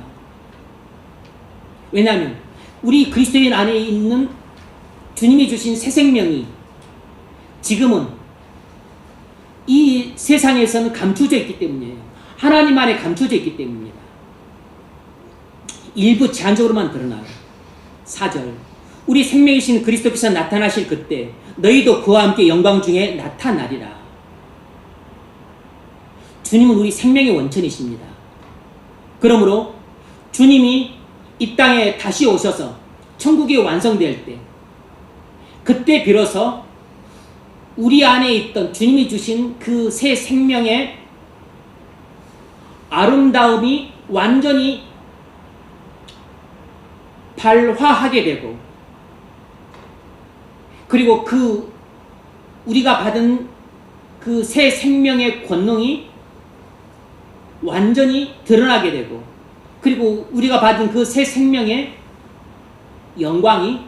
왜냐하면 우리 그리스도인 안에 있는 주님이 주신 새 생명이 지금은 이 세상에서는 감춰져 있기 때문이에요. 하나님 안에 감춰져 있기 때문입니다. 일부 제한적으로만 드러나요. 4절 우리 생명이신 그리스도께서 나타나실 그때 너희도 그와 함께 영광 중에 나타나리라. 주님은 우리 생명의 원천이십니다. 그러므로 주님이 이 땅에 다시 오셔서 천국이 완성될 때 그때 비로소 우리 안에 있던 주님이 주신 그 새 생명의 아름다움이 완전히 발화하게 되고 그리고 그 우리가 받은 그 새 생명의 권능이 완전히 드러나게 되고 그리고 우리가 받은 그 새 생명의 영광이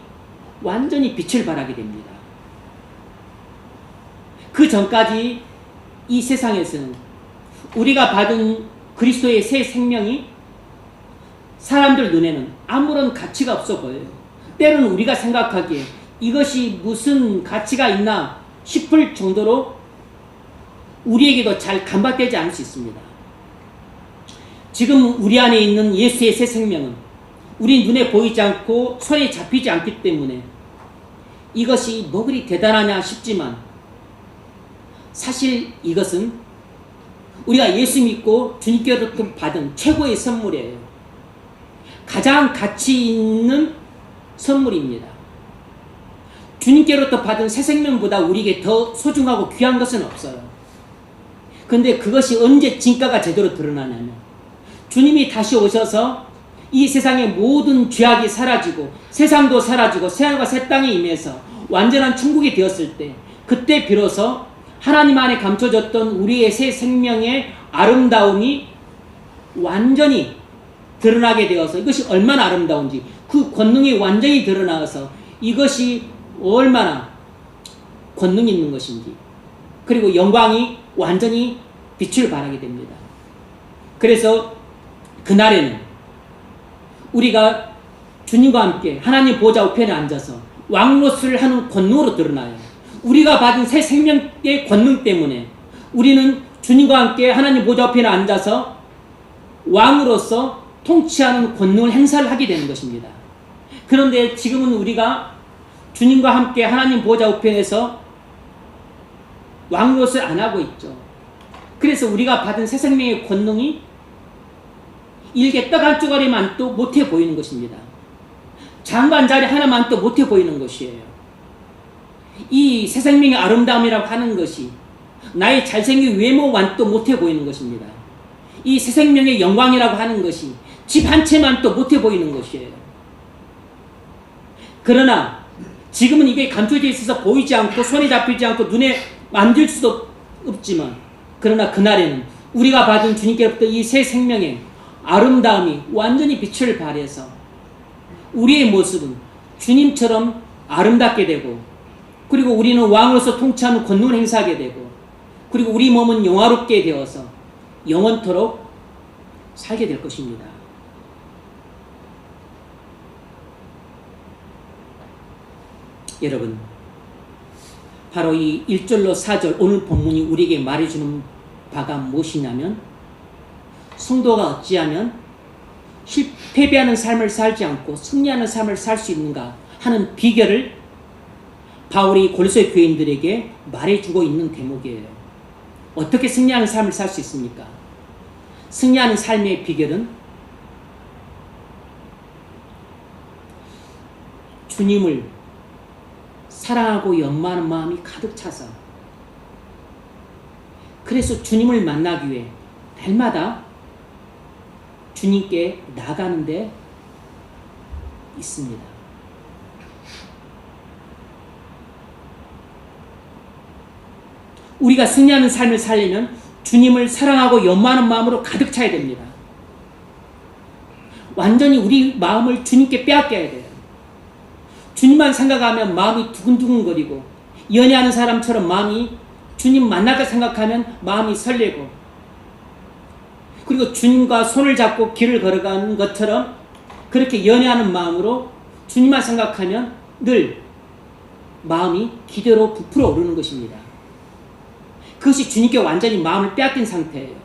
완전히 빛을 발하게 됩니다. 그 전까지 이 세상에서는 우리가 받은 그리스도의 새 생명이 사람들 눈에는 아무런 가치가 없어 보여요. 때로는 우리가 생각하기에 이것이 무슨 가치가 있나 싶을 정도로 우리에게도 잘 감각되지 않을 수 있습니다. 지금 우리 안에 있는 예수의 새 생명은 우리 눈에 보이지 않고 손에 잡히지 않기 때문에 이것이 뭐 그리 대단하냐 싶지만 사실 이것은 우리가 예수 믿고 주님께로부터 받은 최고의 선물이에요. 가장 가치 있는 선물입니다. 주님께로부터 받은 새 생명보다 우리에게 더 소중하고 귀한 것은 없어요. 근데 그것이 언제 진가가 제대로 드러나냐면 주님이 다시 오셔서 이 세상의 모든 죄악이 사라지고 세상도 사라지고 새하늘과 새 땅에 임해서 완전한 천국이 되었을 때 그때 비로소 하나님 안에 감춰졌던 우리의 새 생명의 아름다움이 완전히 드러나게 되어서 이것이 얼마나 아름다운지 그 권능이 완전히 드러나서 이것이 얼마나 권능 있는 것인지 그리고 영광이 완전히 빛을 발하게 됩니다. 그래서 그날에는 우리가 주님과 함께 하나님 보좌 우편에 앉아서 왕노릇을 하는 권능으로 드러나요. 우리가 받은 새 생명의 권능 때문에 우리는 주님과 함께 하나님 보좌 우편에 앉아서 왕으로서 통치하는 권능을 행사를 하게 되는 것입니다. 그런데 지금은 우리가 주님과 함께 하나님 보좌 우편에서 왕노릇을 안 하고 있죠. 그래서 우리가 받은 새 생명의 권능이 일개 떡 한 조각만도 못해 보이는 것입니다. 장관 자리 하나만도 못해 보이는 것이에요. 이 새 생명의 아름다움이라고 하는 것이 나의 잘생긴 외모만도 못해 보이는 것입니다. 이 새 생명의 영광이라고 하는 것이 집 한 채만도 못해 보이는 것이에요. 그러나 지금은 이게 감춰져 있어서 보이지 않고 손에 잡히지 않고 눈에 만질 수도 없지만 그러나 그날에는 우리가 받은 주님께로부터 이 새 생명의 아름다움이 완전히 빛을 발해서 우리의 모습은 주님처럼 아름답게 되고 그리고 우리는 왕으로서 통치하는 권능을 행사하게 되고 그리고 우리 몸은 영화롭게 되어서 영원토록 살게 될 것입니다. 여러분, 바로 이 1절로 4절 오늘 본문이 우리에게 말해주는 바가 무엇이냐면 성도가 어찌하면 패배하는 삶을 살지 않고 승리하는 삶을 살 수 있는가 하는 비결을 바울이 고린도 교인들에게 말해주고 있는 대목이에요. 어떻게 승리하는 삶을 살 수 있습니까? 승리하는 삶의 비결은 주님을 사랑하고 연마하는 마음이 가득 차서 그래서 주님을 만나기 위해 날마다 주님께 나가는 데 있습니다. 우리가 승리하는 삶을 살려면 주님을 사랑하고 연마하는 마음으로 가득 차야 됩니다. 완전히 우리 마음을 주님께 빼앗겨야 돼요. 주님만 생각하면 마음이 두근두근거리고 연애하는 사람처럼 마음이 주님 만날까 생각하면 마음이 설레고 그리고 주님과 손을 잡고 길을 걸어가는 것처럼 그렇게 연애하는 마음으로 주님만 생각하면 늘 마음이 기대로 부풀어 오르는 것입니다. 그것이 주님께 완전히 마음을 빼앗긴 상태예요.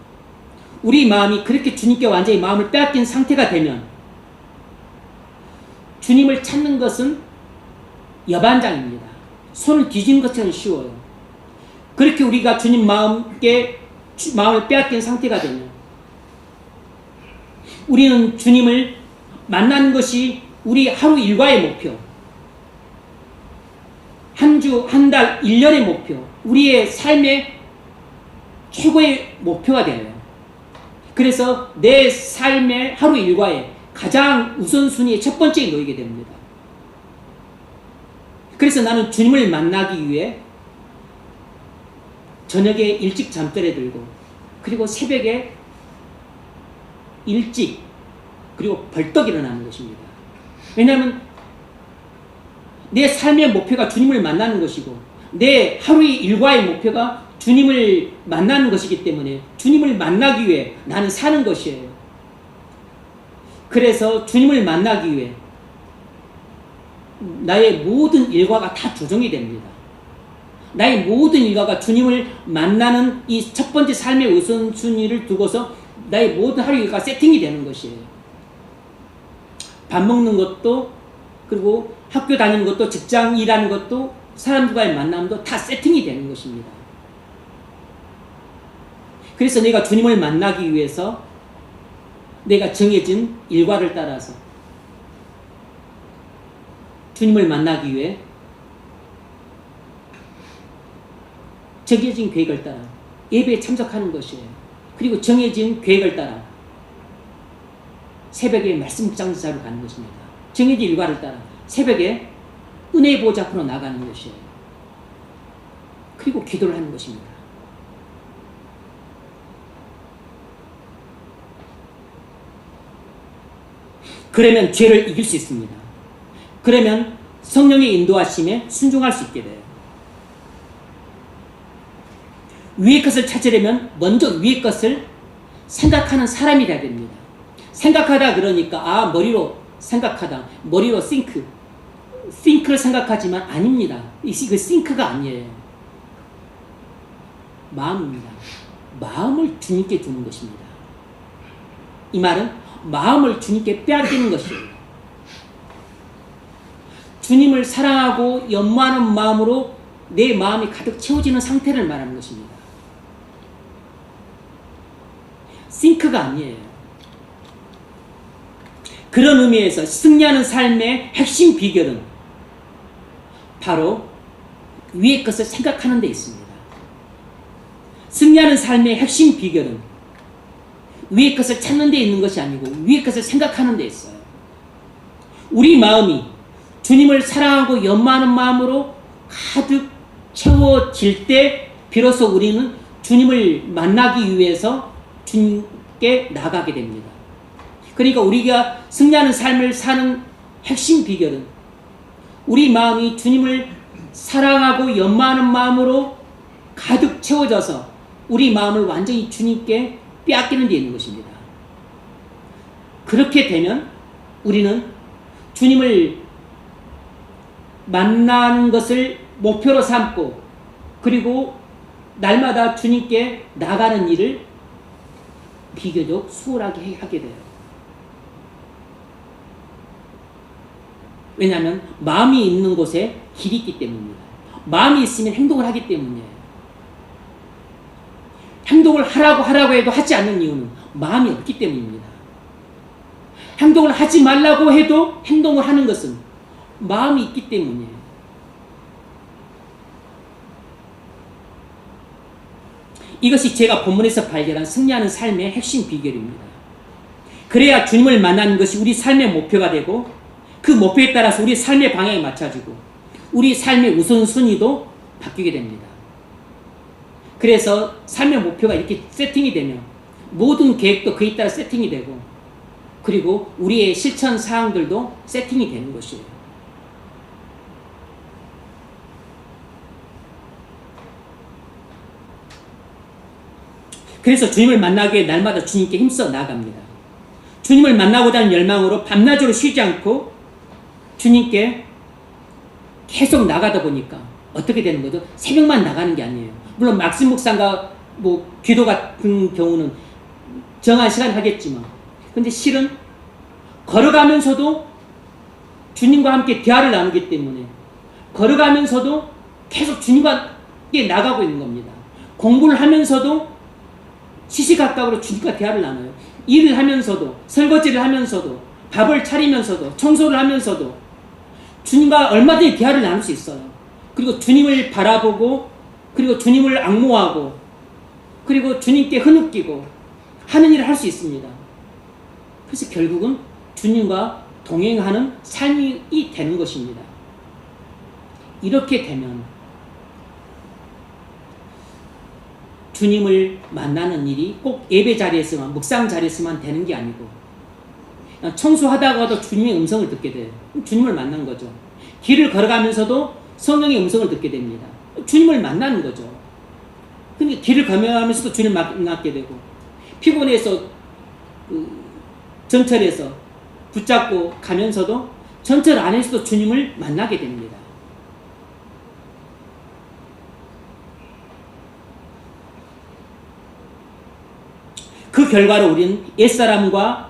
우리 마음이 그렇게 주님께 완전히 마음을 빼앗긴 상태가 되면 주님을 찾는 것은 여반장입니다. 손을 뒤지는 것처럼 쉬워요. 그렇게 우리가 주님 마음을 빼앗긴 상태가 되면 우리는 주님을 만나는 것이 우리 하루 일과의 목표, 한 주, 한 달, 1년의 목표, 우리의 삶의 최고의 목표가 되어요. 그래서 내 삶의 하루 일과에 가장 우선순위의 첫 번째에 놓이게 됩니다. 그래서 나는 주님을 만나기 위해 저녁에 일찍 잠들에 들고 그리고 새벽에 일찍 그리고 벌떡 일어나는 것입니다. 왜냐하면 내 삶의 목표가 주님을 만나는 것이고 내 하루의 일과의 목표가 주님을 만나는 것이기 때문에 주님을 만나기 위해 나는 사는 것이에요. 그래서 주님을 만나기 위해 나의 모든 일과가 다 조정이 됩니다. 나의 모든 일과가 주님을 만나는 이 첫 번째 삶의 우선순위를 두고서 나의 모든 하루가 세팅이 되는 것이에요. 밥 먹는 것도, 그리고 학교 다니는 것도, 직장 일하는 것도, 사람들과의 만남도 다 세팅이 되는 것입니다. 그래서 내가 주님을 만나기 위해서 내가 정해진 일과를 따라서 주님을 만나기 위해 정해진 계획을 따라 예배에 참석하는 것이에요. 그리고 정해진 계획을 따라 새벽에 말씀 묵상자로 가는 것입니다. 정해진 일과를 따라 새벽에 은혜의 보좌 앞으로 나가는 것이에요. 그리고 기도를 하는 것입니다. 그러면 죄를 이길 수 있습니다. 그러면 성령의 인도하심에 순종할 수 있게 돼요. 위의 것을 찾으려면 먼저 위의 것을 생각하는 사람이 돼야 됩니다. 생각하다 그러니까 머리로 생각하다, 머리로 think를 생각하지만 아닙니다. 그 think가 아니에요. 마음입니다. 마음을 주님께 주는 것입니다. 이 말은 마음을 주님께 빼앗기는 것이에요. 주님을 사랑하고 연모하는 마음으로 내 마음이 가득 채워지는 상태를 말하는 것입니다. think가 아니에요. 그런 의미에서 승리하는 삶의 핵심 비결은 바로 위의 것을 생각하는 데 있습니다. 승리하는 삶의 핵심 비결은 위의 것을 찾는 데 있는 것이 아니고 위의 것을 생각하는 데 있어요. 우리 마음이 주님을 사랑하고 연모하는 마음으로 가득 채워질 때 비로소 우리는 주님을 만나기 위해서 주님께 나가게 됩니다. 그러니까 우리가 승리하는 삶을 사는 핵심 비결은 우리 마음이 주님을 사랑하고 연모하는 마음으로 가득 채워져서 우리 마음을 완전히 주님께 빼앗기는 데 있는 것입니다. 그렇게 되면 우리는 주님을 만나는 것을 목표로 삼고 그리고 날마다 주님께 나가는 일을 비교적 수월하게 하게 돼요. 왜냐하면 마음이 있는 곳에 길이 있기 때문입니다. 마음이 있으면 행동을 하기 때문이에요. 행동을 하라고 해도 하지 않는 이유는 마음이 없기 때문입니다. 행동을 하지 말라고 해도 행동을 하는 것은 마음이 있기 때문이에요. 이것이 제가 본문에서 발견한 승리하는 삶의 핵심 비결입니다. 그래야 주님을 만나는 것이 우리 삶의 목표가 되고 그 목표에 따라서 우리 삶의 방향이 맞춰지고 우리 삶의 우선순위도 바뀌게 됩니다. 그래서 삶의 목표가 이렇게 세팅이 되면 모든 계획도 그에 따라 세팅이 되고 그리고 우리의 실천 사항들도 세팅이 되는 것이에요. 그래서 주님을 만나기 위해 날마다 주님께 힘써 나아갑니다. 주님을 만나고자 하는 열망으로 밤낮으로 쉬지 않고 주님께 계속 나가다 보니까 어떻게 되는 거죠? 새벽만 나가는 게 아니에요. 물론 말씀 묵상과 기도 같은 경우는 정한 시간 하겠지만 근데 실은 걸어가면서도 주님과 함께 대화를 나누기 때문에 걸어가면서도 계속 주님과 함께 나가고 있는 겁니다. 공부를 하면서도 시시각각으로 주님과 대화를 나눠요. 일을 하면서도 설거지를 하면서도 밥을 차리면서도 청소를 하면서도 주님과 얼마든지 대화를 나눌 수 있어요. 그리고 주님을 바라보고 그리고 주님을 앙모하고 그리고 주님께 흐느끼고 하는 일을 할 수 있습니다. 그래서 결국은 주님과 동행하는 삶이 되는 것입니다. 이렇게 되면 주님을 만나는 일이 꼭 예배 자리에서만 묵상 자리에서만 되는 게 아니고 청소하다가도 주님의 음성을 듣게 돼요. 주님을 만난 거죠. 길을 걸어가면서도 성령의 음성을 듣게 됩니다. 주님을 만나는 거죠. 근데 길을 걸어가면서도 주님을 만나게 되고 피곤해서 전철에서 붙잡고 가면서도 전철 안에서도 주님을 만나게 됩니다. 그 결과로 우리는 옛사람과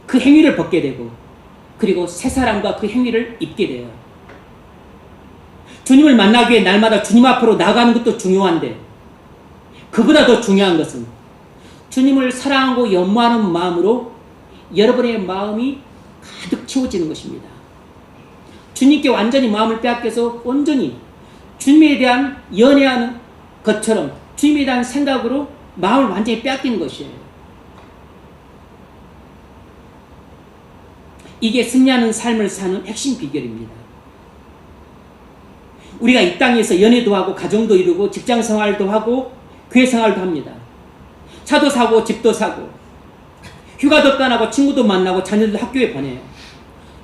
그 행위를 벗게 되고 그리고 새사람과 그 행위를 입게 돼요. 주님을 만나기 위해 날마다 주님 앞으로 나가는 것도 중요한데 그보다 더 중요한 것은 주님을 사랑하고 연모하는 마음으로 여러분의 마음이 가득 채워지는 것입니다. 주님께 완전히 마음을 빼앗겨서 온전히 주님에 대한 연애하는 것처럼 주님에 대한 생각으로 마음을 완전히 빼앗기는 것이에요. 이게 승리하는 삶을 사는 핵심 비결입니다. 우리가 이 땅에서 연애도 하고 가정도 이루고 직장 생활도 하고 교회 생활도 합니다. 차도 사고 집도 사고 휴가도 떠나고 친구도 만나고 자녀들도 학교에 보내요.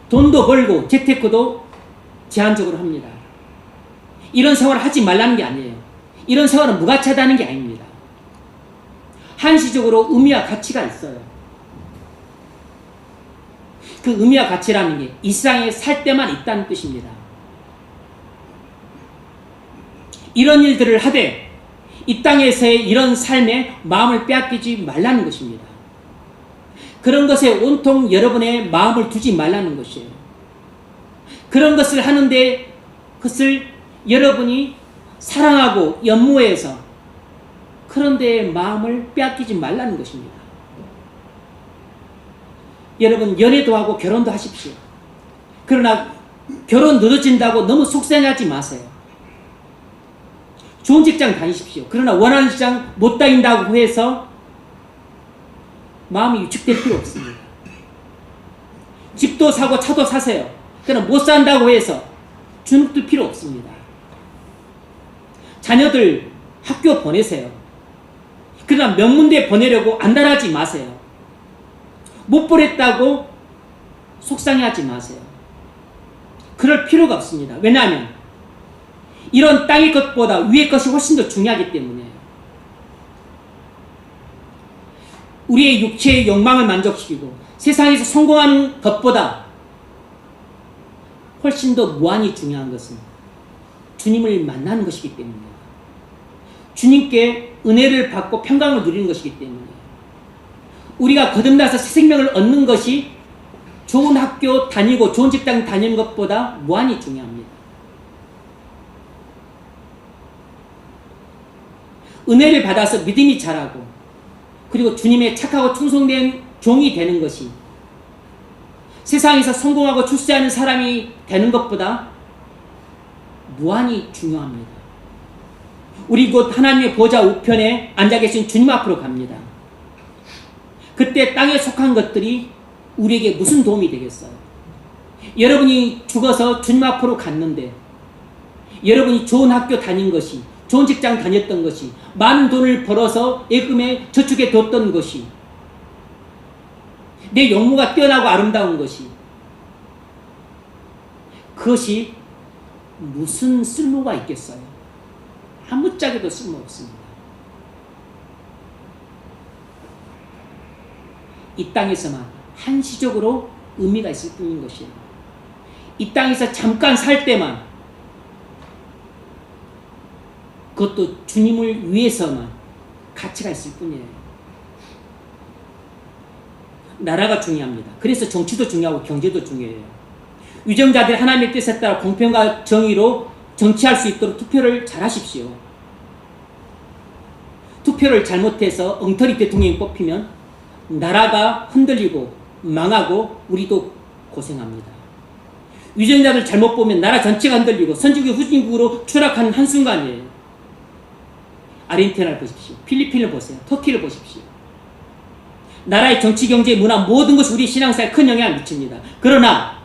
돈도 벌고 재테크도 제한적으로 합니다. 이런 생활을 하지 말라는 게 아니에요. 이런 생활은 무가치하다는 게 아닙니다. 한시적으로 의미와 가치가 있어요. 그 의미와 가치라는 게 이 세상에 살 때만 있다는 뜻입니다. 이런 일들을 하되 이 땅에서의 이런 삶에 마음을 빼앗기지 말라는 것입니다. 그런 것에 온통 여러분의 마음을 두지 말라는 것이에요. 그런 것을 하는데 그것을 여러분이 사랑하고 연모해서 그런 데에 마음을 빼앗기지 말라는 것입니다. 여러분 연애도 하고 결혼도 하십시오. 그러나 결혼 늦어진다고 너무 속상하지 마세요. 좋은 직장 다니십시오. 그러나 원하는 직장 못 다닌다고 해서 마음이 위축될 필요 없습니다. 집도 사고 차도 사세요. 그러나 못 산다고 해서 주눅들 필요 없습니다. 자녀들 학교 보내세요. 그러나 명문대 보내려고 안달하지 마세요. 못 보냈다고 속상해하지 마세요. 그럴 필요가 없습니다. 왜냐하면 이런 땅의 것보다 위의 것이 훨씬 더 중요하기 때문에 우리의 육체의 욕망을 만족시키고 세상에서 성공하는 것보다 훨씬 더 무한히 중요한 것은 주님을 만나는 것이기 때문입니다. 주님께 은혜를 받고 평강을 누리는 것이기 때문에 우리가 거듭나서 새 생명을 얻는 것이 좋은 학교 다니고 좋은 직장 다니는 것보다 무한히 중요합니다. 은혜를 받아서 믿음이 자라고 그리고 주님의 착하고 충성된 종이 되는 것이 세상에서 성공하고 출세하는 사람이 되는 것보다 무한히 중요합니다. 우리 곧 하나님의 보좌 우편에 앉아 계신 주님 앞으로 갑니다. 그때 땅에 속한 것들이 우리에게 무슨 도움이 되겠어요? 여러분이 죽어서 주님 앞으로 갔는데 여러분이 좋은 학교 다닌 것이 좋은 직장 다녔던 것이 많은 돈을 벌어서 예금에 저축해 뒀던 것이 내 영모가 뛰어나고 아름다운 것이 그것이 무슨 쓸모가 있겠어요? 아무짝에도 쓸모없습니다. 이 땅에서만 한시적으로 의미가 있을 뿐인 것이에요. 이 땅에서 잠깐 살 때만 그것도 주님을 위해서만 가치가 있을 뿐이에요. 나라가 중요합니다. 그래서 정치도 중요하고 경제도 중요해요. 위정자들이 하나님의 뜻에 따라 공평과 정의로 정치할 수 있도록 투표를 잘 하십시오. 투표를 잘못해서 엉터리 대통령이 뽑히면 나라가 흔들리고 망하고 우리도 고생합니다. 위정자들 잘못 보면 나라 전체가 흔들리고 선진국 후진국으로 추락하는 한순간이에요. 아르헨티나를 보십시오. 필리핀을 보세요. 터키를 보십시오. 나라의 정치, 경제, 문화 모든 것이 우리 신앙사에 큰 영향을 미칩니다. 그러나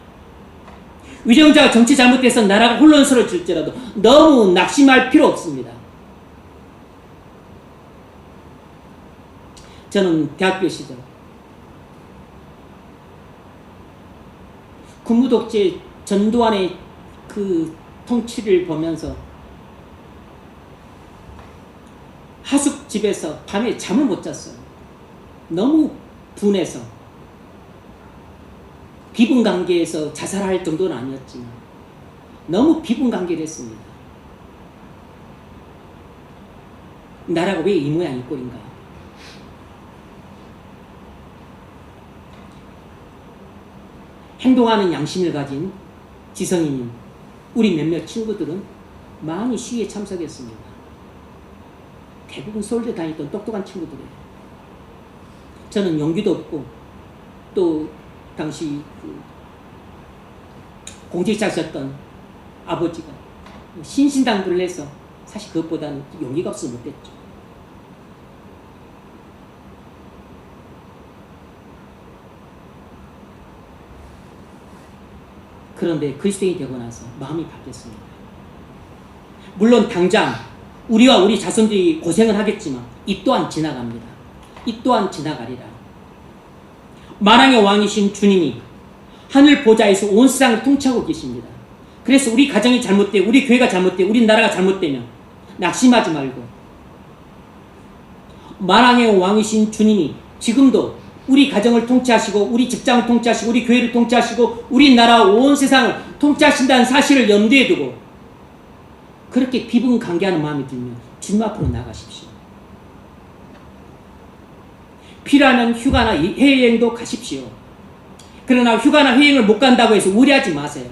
위정자가 정치 잘못해서 나라가 혼란스러워질지라도 너무 낙심할 필요 없습니다. 저는 대학교 시절 군부독재 전두환의 그 통치를 보면서 하숙집에서 밤에 잠을 못 잤어요. 너무 분해서 비분관계에서 자살할 정도는 아니었지만 너무 비분관계를 했습니다. 나라가 왜 이 모양 이 꼴인가? 행동하는 양심을 가진 지성인인 우리 몇몇 친구들은 많이 시위에 참석했습니다. 대부분 서울대 다니던 똑똑한 친구들이에요. 저는 용기도 없고 또 당시 공직자셨던 아버지가 신신당부를 해서 사실 그것보다는 용기가 없어서 못했죠. 그런데 그리스도인이 되고 나서 마음이 바뀌었습니다. 물론 당장 우리와 우리 자손들이 고생을 하겠지만 이 또한 지나갑니다. 이 또한 지나가리라. 만왕의 왕이신 주님이 하늘 보좌에서 온 세상을 통치하고 계십니다. 그래서 우리 가정이 잘못되고 우리 교회가 잘못되고 우리 나라가 잘못되면 낙심하지 말고 만왕의 왕이신 주님이 지금도 우리 가정을 통치하시고 우리 직장을 통치하시고 우리 교회를 통치하시고 우리 나라 온 세상을 통치하신다는 사실을 염두에 두고 그렇게 비분간개하는 마음이 들면 주님 앞으로 나가십시오. 필요하면 휴가나 해외여행도 가십시오. 그러나 휴가나 해외여행을 못 간다고 해서 우려하지 마세요.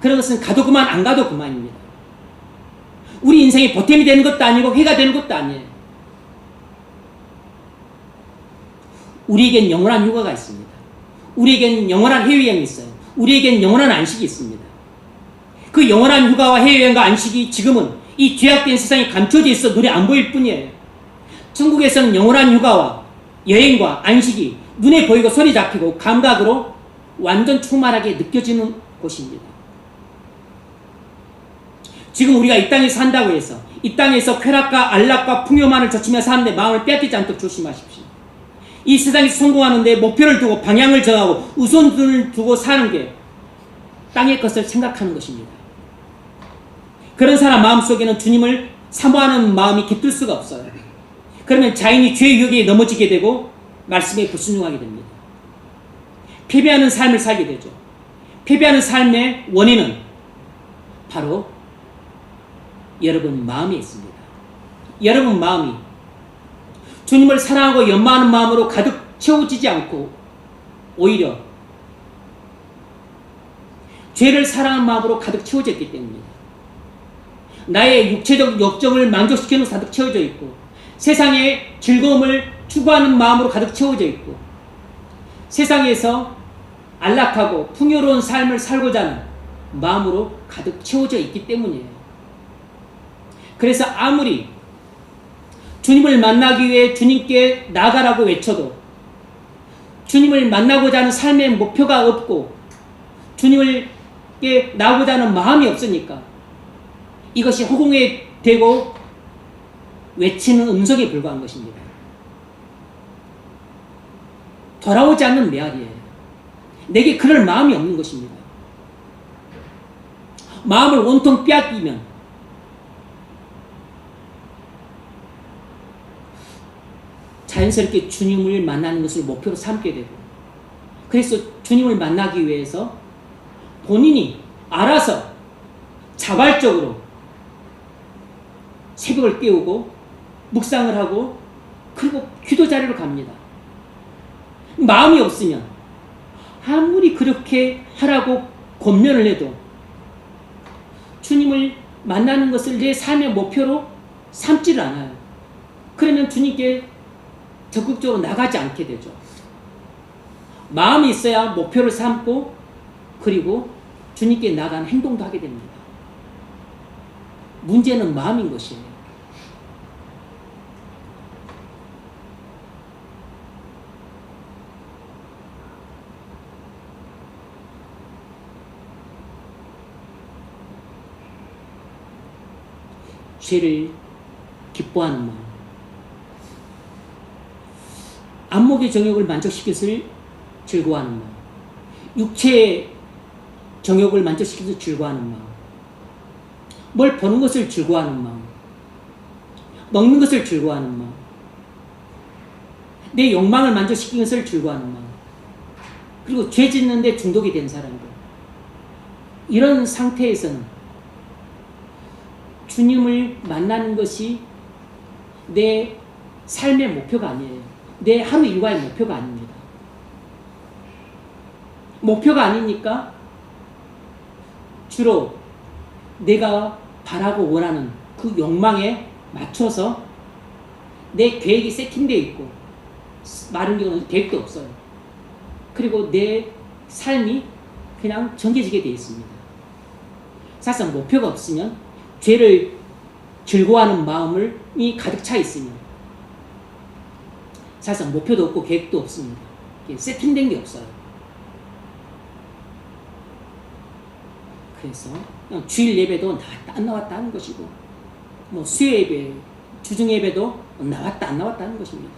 그런 것은 가도 그만 안 가도 그만입니다. 우리 인생이 보탬이 되는 것도 아니고 해가 되는 것도 아니에요. 우리에겐 영원한 휴가가 있습니다. 우리에겐 영원한 해외여행이 있어요. 우리에겐 영원한 안식이 있습니다. 그 영원한 휴가와 해외여행과 안식이 지금은 이 죄악된 세상에 감춰져 있어 눈에 안 보일 뿐이에요. 천국에서는 영원한 휴가와 여행과 안식이 눈에 보이고 손에 잡히고 감각으로 완전 충만하게 느껴지는 곳입니다. 지금 우리가 이 땅에 산다고 해서 이 땅에서 쾌락과 안락과 풍요만을 좇으며 사는데 마음을 빼앗기지 않도록 조심하십시오. 이 세상에서 성공하는데 목표를 두고 방향을 정하고 우선순위를 두고 사는 게 땅의 것을 생각하는 것입니다. 그런 사람 마음속에는 주님을 사모하는 마음이 깃들 수가 없어요. 그러면 자인이 죄의 유혹에 넘어지게 되고 말씀에 불순종하게 됩니다. 패배하는 삶을 살게 되죠. 패배하는 삶의 원인은 바로 여러분 마음에 있습니다. 여러분 마음이 주님을 사랑하고 연마하는 마음으로 가득 채워지지 않고 오히려 죄를 사랑하는 마음으로 가득 채워져 있기 때문입니다. 나의 육체적 욕정을 만족시키는 것으로 가득 채워져 있고 세상의 즐거움을 추구하는 마음으로 가득 채워져 있고 세상에서 안락하고 풍요로운 삶을 살고자 하는 마음으로 가득 채워져 있기 때문이에요. 그래서 아무리 주님을 만나기 위해 주님께 나가라고 외쳐도 주님을 만나고자 하는 삶의 목표가 없고 주님께 나가고자 하는 마음이 없으니까 이것이 허공에 대고 외치는 음성에 불과한 것입니다. 돌아오지 않는 메아리예요. 내게 그럴 마음이 없는 것입니다. 마음을 온통 빼앗기면 자연스럽게 주님을 만나는 것을 목표로 삼게 되고 그래서 주님을 만나기 위해서 본인이 알아서 자발적으로 새벽을 깨우고 묵상을 하고 그리고 기도 자리로 갑니다. 마음이 없으면 아무리 그렇게 하라고 권면을 해도 주님을 만나는 것을 내 삶의 목표로 삼지를 않아요. 그러면 주님께 적극적으로 나가지 않게 되죠. 마음이 있어야 목표를 삼고 그리고 주님께 나가는 행동도 하게 됩니다. 문제는 마음인 것이에요. 죄를 기뻐하는 마음, 안목의 정욕을 만족시켜서 즐거워하는 마음, 육체의 정욕을 만족시켜서 즐거워하는 마음, 뭘 보는 것을 즐거워하는 마음, 먹는 것을 즐거워하는 마음, 내 욕망을 만족시키는 것을 즐거워하는 마음, 그리고 죄 짓는데 중독이 된 사람들, 이런 상태에서는 주님을 만나는 것이 내 삶의 목표가 아니에요. 내 하루 일과의 목표가 아닙니다. 목표가 아니니까 주로 내가 바라고 원하는 그 욕망에 맞춰서 내 계획이 세팅되어 있고, 많은 경우는 계획도 없어요. 그리고 내 삶이 그냥 정해지게 되어 있습니다. 사실상 목표가 없으면 죄를 즐거워하는 마음이 가득 차 있으면 사실상 목표도 없고 계획도 없습니다. 세팅된 게 없어요. 그래서 그냥 주일 예배도 나왔다 안 나왔다 하는 것이고, 뭐 수요 예배, 주중 예배도 나왔다 안 나왔다 하는 것입니다.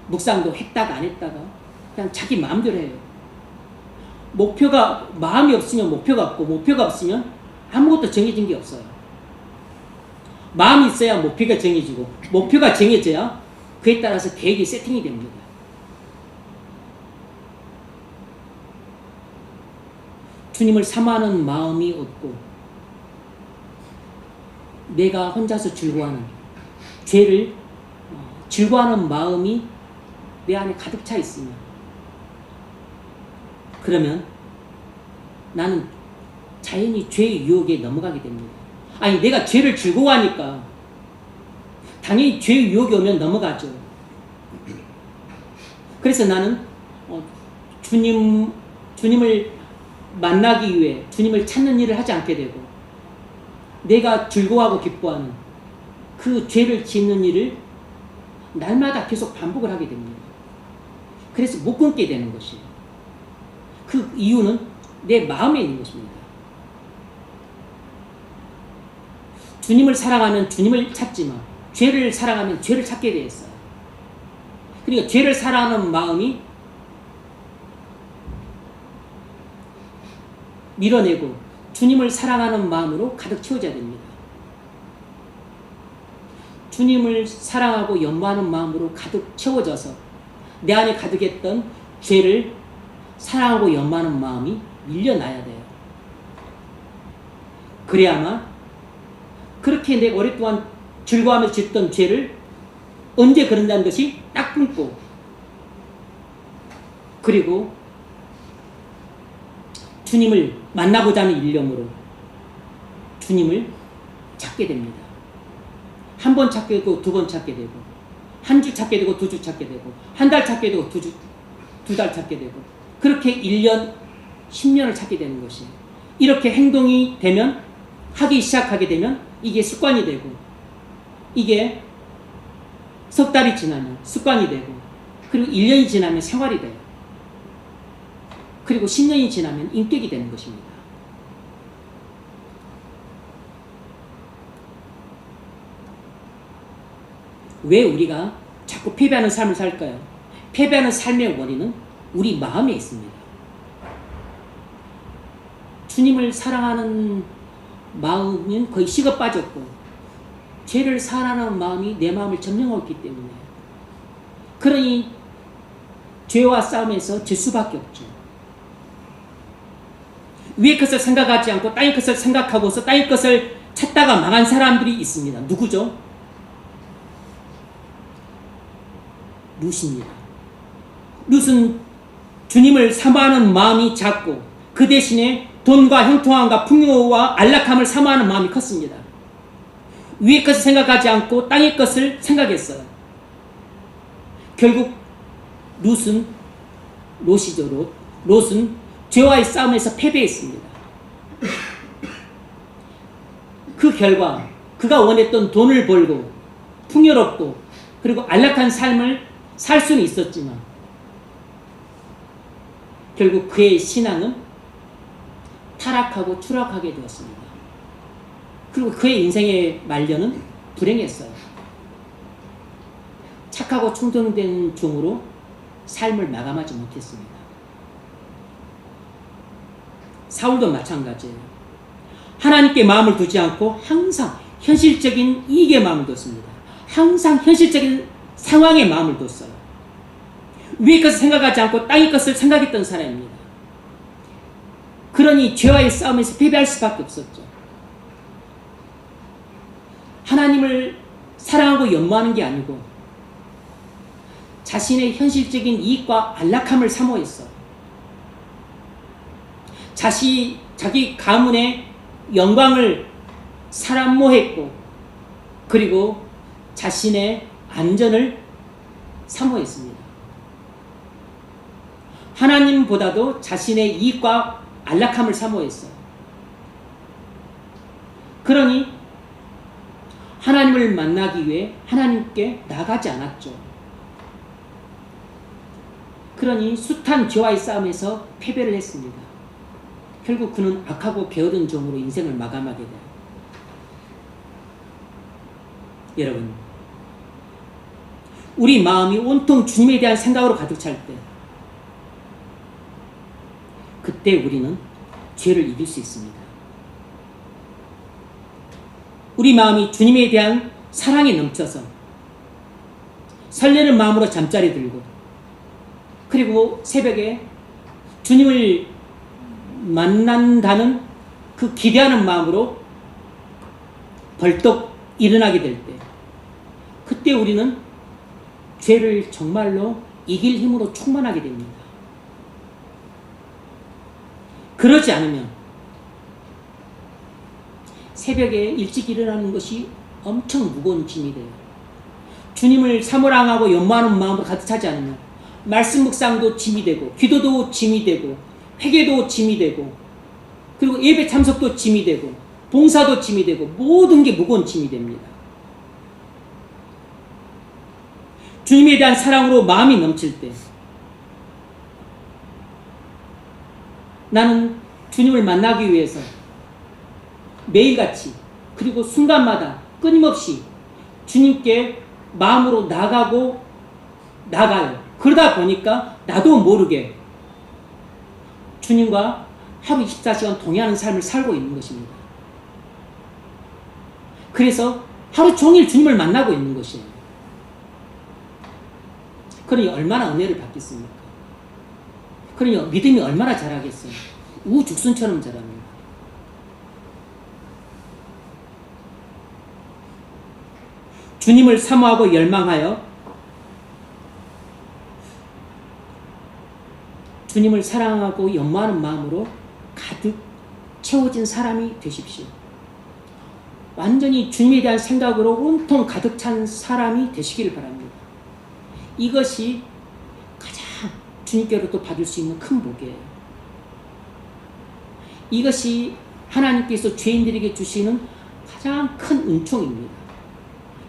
묵상도 했다가 안 했다가 그냥 자기 마음대로 해요. 목표가, 마음이 없으면 목표가 없고, 목표가 없으면 아무것도 정해진 게 없어요. 마음이 있어야 목표가 정해지고, 목표가 정해져야 그에 따라서 계획이 세팅이 됩니다. 주님을 사모하는 마음이 없고 내가 혼자서 즐거워하는, 죄를 즐거워하는 마음이 내 안에 가득 차 있으면, 그러면 나는 자연히 죄의 유혹에 넘어가게 됩니다. 아니, 내가 죄를 즐거워하니까 당연히 죄의 유혹이 오면 넘어가죠. 그래서 나는 주님을 만나기 위해 주님을 찾는 일을 하지 않게 되고, 내가 즐거워하고 기뻐하는 그 죄를 짓는 일을 날마다 계속 반복을 하게 됩니다. 그래서 못 끊게 되는 것이에요. 그 이유는 내 마음에 있는 것입니다. 주님을 사랑하면 주님을 찾지만 죄를 사랑하면 죄를 찾게 되어 있어요. 그러니까 죄를 사랑하는 마음이 밀어내고 주님을 사랑하는 마음으로 가득 채워져야 됩니다. 주님을 사랑하고 연모하는 마음으로 가득 채워져서 내 안에 가득했던 죄를 사랑하고 연모하는 마음이 밀려나야 돼요. 그래야만 그렇게 내가 오랫동안 즐거워하면서 짓던 죄를 언제 그런다는 것이 딱 끊고, 그리고 주님을 만나고자 하는 일념으로 주님을 찾게 됩니다. 한 번 찾게 되고, 두 번 찾게 되고, 한 주 찾게 되고, 두 주 찾게 되고, 한 달 찾게 되고, 두 달 찾게 되고, 그렇게 1년, 10년을 찾게 되는 것이에요. 이렇게 행동이 되면, 하기 시작하게 되면 이게 습관이 되고, 이게 석 달이 지나면 습관이 되고, 그리고 1년이 지나면 생활이 돼요. 그리고 10년이 지나면 인격이 되는 것입니다. 왜 우리가 자꾸 패배하는 삶을 살까요? 패배하는 삶의 원인은 우리 마음에 있습니다. 주님을 사랑하는 마음은 거의 식어 빠졌고, 죄를 사랑하는 마음이 내 마음을 점령하고 있기 때문에, 그러니 죄와 싸움에서 질 수밖에 없죠. 위의 것을 생각하지 않고 땅의 것을 생각하고서 땅의 것을 찾다가 망한 사람들이 있습니다. 누구죠? 룻입니다. 룻은 주님을 사모하는 마음이 작고, 그 대신에 돈과 형통함과 풍요와 안락함을 사모하는 마음이 컸습니다. 위의 것을 생각하지 않고 땅의 것을 생각했어요. 결국 롯이죠. 롯은 죄와의 싸움에서 패배했습니다. 그 결과 그가 원했던 돈을 벌고 풍요롭고 그리고 안락한 삶을 살 수는 있었지만, 결국 그의 신앙은 타락하고 추락하게 되었습니다. 그리고 그의 인생의 말년은 불행했어요. 착하고 충성된 종으로 삶을 마감하지 못했습니다. 사울도 마찬가지예요. 하나님께 마음을 두지 않고 항상 현실적인 이익에 마음을 뒀습니다. 항상 현실적인 상황에 마음을 뒀어요. 위의 것을 생각하지 않고 땅의 것을 생각했던 사람입니다. 그러니 죄와의 싸움에서 패배할 수밖에 없었죠. 하나님을 사랑하고 연모하는 게 아니고 자신의 현실적인 이익과 안락함을 사모했어. 자기 가문의 영광을 사람모했고, 그리고 자신의 안전을 사모했습니다. 하나님보다도 자신의 이익과 안락함을 사모했어요. 그러니 하나님을 만나기 위해 하나님께 나가지 않았죠. 그러니 숱한 죄와의 싸움에서 패배를 했습니다. 결국 그는 악하고 게으른 종으로 인생을 마감하게 돼요. 여러분, 우리 마음이 온통 주님에 대한 생각으로 가득 찰 때, 그때 우리는 죄를 이길 수 있습니다. 우리 마음이 주님에 대한 사랑이 넘쳐서 설레는 마음으로 잠자리 들고, 그리고 새벽에 주님을 만난다는 그 기대하는 마음으로 벌떡 일어나게 될 때, 그때 우리는 죄를 정말로 이길 힘으로 충만하게 됩니다. 그러지 않으면 새벽에 일찍 일어나는 것이 엄청 무거운 짐이 돼요. 주님을 사모랑하고 연모하는 마음으로 가득 차지 않으면 말씀 묵상도 짐이 되고, 기도도 짐이 되고, 회개도 짐이 되고, 그리고 예배 참석도 짐이 되고, 봉사도 짐이 되고, 모든 게 무거운 짐이 됩니다. 주님에 대한 사랑으로 마음이 넘칠 때, 나는 주님을 만나기 위해서 매일같이, 그리고 순간마다 끊임없이 주님께 마음으로 나가요. 그러다 보니까 나도 모르게 주님과 하루 24시간 동행하는 삶을 살고 있는 것입니다. 그래서 하루 종일 주님을 만나고 있는 것이에요. 그러니 얼마나 은혜를 받겠습니까? 그러니 믿음이 얼마나 자라겠어요? 우죽순처럼 자랍니다. 주님을 사모하고 열망하여 주님을 사랑하고 연모하는 마음으로 가득 채워진 사람이 되십시오. 완전히 주님에 대한 생각으로 온통 가득 찬 사람이 되시기를 바랍니다. 이것이 가장 주님께로부터 받을 수 있는 큰 복이에요. 이것이 하나님께서 죄인들에게 주시는 가장 큰 은총입니다.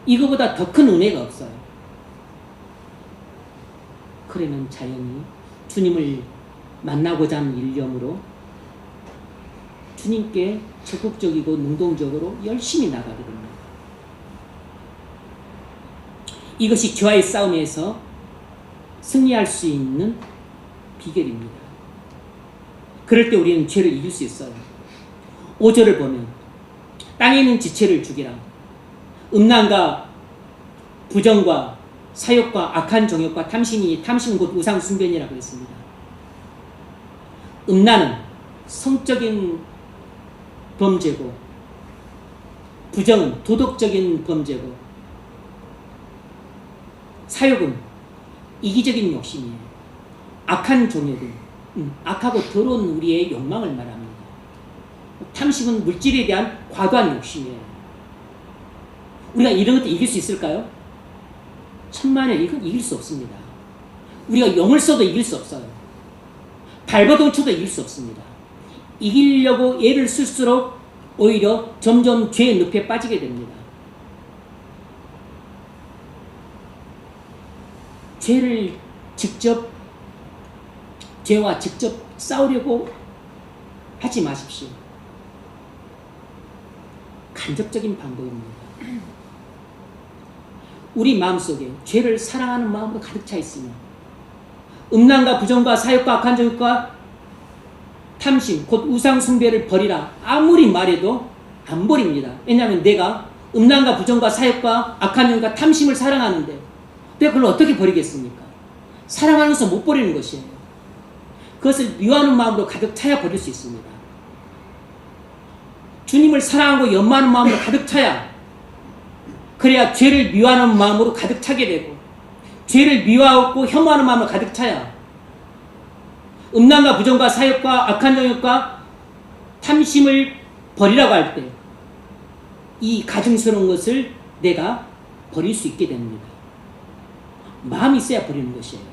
이거보다 더 큰 은혜가 없어요. 그러면 자연히 주님을 만나고자 하는 일념으로 주님께 적극적이고 능동적으로 열심히 나가게 됩니다. 이것이 죄와의 싸움에서 승리할 수 있는 비결입니다. 그럴 때 우리는 죄를 이길 수 있어요. 5절을 보면 땅에 있는 지체를 죽이라. 음란과 부정과 사욕과 악한 정욕과 탐심은 곧 우상 숭배니라 그랬습니다. 음란은 성적인 범죄고, 부정은 도덕적인 범죄고, 사욕은 이기적인 욕심이에요. 악한 정욕은 악하고 더러운 우리의 욕망을 말합니다. 탐심은 물질에 대한 과도한 욕심이에요. 우리가 이런 것도 이길 수 있을까요? 천만에 이건 이길 수 없습니다. 우리가 영을 써도 이길 수 없어요. 발버둥 쳐도 이길 수 없습니다. 이기려고 애를 쓸수록 오히려 점점 죄의 늪에 빠지게 됩니다. 죄와 직접 싸우려고 하지 마십시오. 간접적인 방법입니다. 우리 마음속에 죄를 사랑하는 마음으로 가득 차 있으면 음란과 부정과 사욕과 악한 정욕과 탐심 곧 우상 숭배를 버리라 아무리 말해도 안 버립니다. 왜냐하면 내가 음란과 부정과 사욕과 악한 정욕과 탐심을 사랑하는데 내가 그걸 어떻게 버리겠습니까? 사랑하면서 못 버리는 것이에요. 그것을 미워하는 마음으로 가득 차야 버릴 수 있습니다. 주님을 사랑하고 연모하는 마음으로 가득 차야, 그래야 죄를 미워하는 마음으로 가득 차게 되고, 죄를 미워하고 혐오하는 마음으로 가득 차야 음란과 부정과 사욕과 악한 정욕과 탐심을 버리라고 할 때 이 가증스러운 것을 내가 버릴 수 있게 됩니다. 마음이 있어야 버리는 것이에요.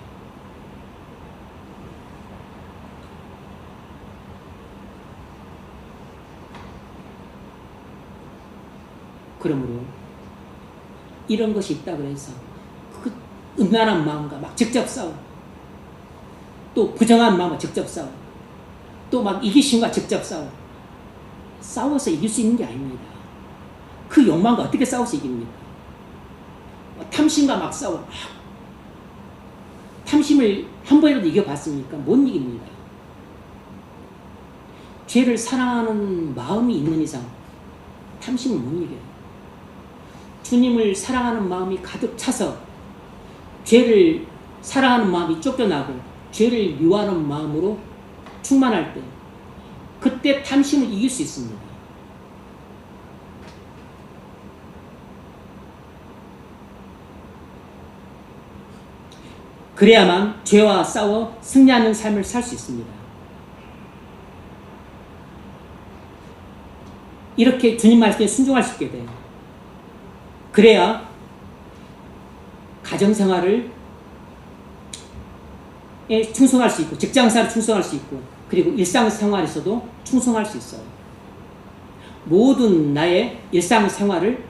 그러므로 이런 것이 있다고 해서 그 음란한 마음과 막 직접 싸워, 또 부정한 마음과 직접 싸워, 또 막 이기심과 직접 싸워, 싸워서 이길 수 있는 게 아닙니다. 그 욕망과 어떻게 싸워서 이깁니까? 탐심과 막 싸워. 탐심을 한 번이라도 이겨봤습니까? 못 이깁니다. 죄를 사랑하는 마음이 있는 이상 탐심을 못 이겨요. 주님을 사랑하는 마음이 가득 차서 죄를 사랑하는 마음이 쫓겨나고 죄를 미워하는 마음으로 충만할 때 그때 탐심을 이길 수 있습니다. 그래야만 죄와 싸워 승리하는 삶을 살 수 있습니다. 이렇게 주님 말씀에 순종할 수 있게 돼요. 그래야 가정생활을 충성할 수 있고, 직장생활에 충성할 수 있고, 그리고 일상생활에서도 충성할 수 있어요. 모든 나의 일상생활을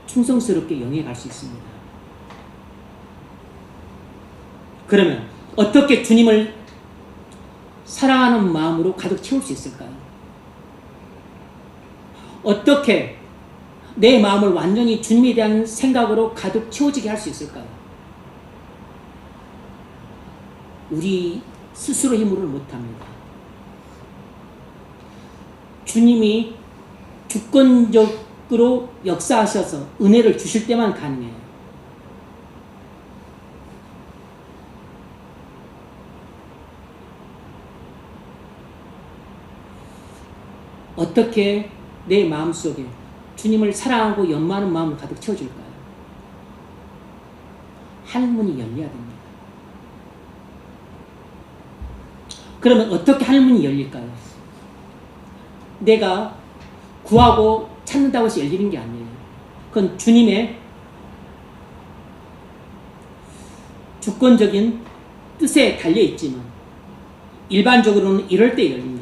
충성스럽게 영위해 갈 수 있습니다. 그러면 어떻게 주님을 사랑하는 마음으로 가득 채울 수 있을까요? 어떻게 내 마음을 완전히 주님에 대한 생각으로 가득 채워지게 할 수 있을까요? 우리 스스로 힘으로는 못합니다. 주님이 주권적으로 역사하셔서 은혜를 주실 때만 가능해요. 어떻게 내 마음속에 주님을 사랑하고 연마하는 마음을 가득 채워줄까요? 하늘문이 열려야 됩니다. 그러면 어떻게 하늘문이 열릴까요? 내가 구하고 찾는다고 해서 열리는 게 아니에요. 그건 주님의 주권적인 뜻에 달려있지만 일반적으로는 이럴 때 열립니다.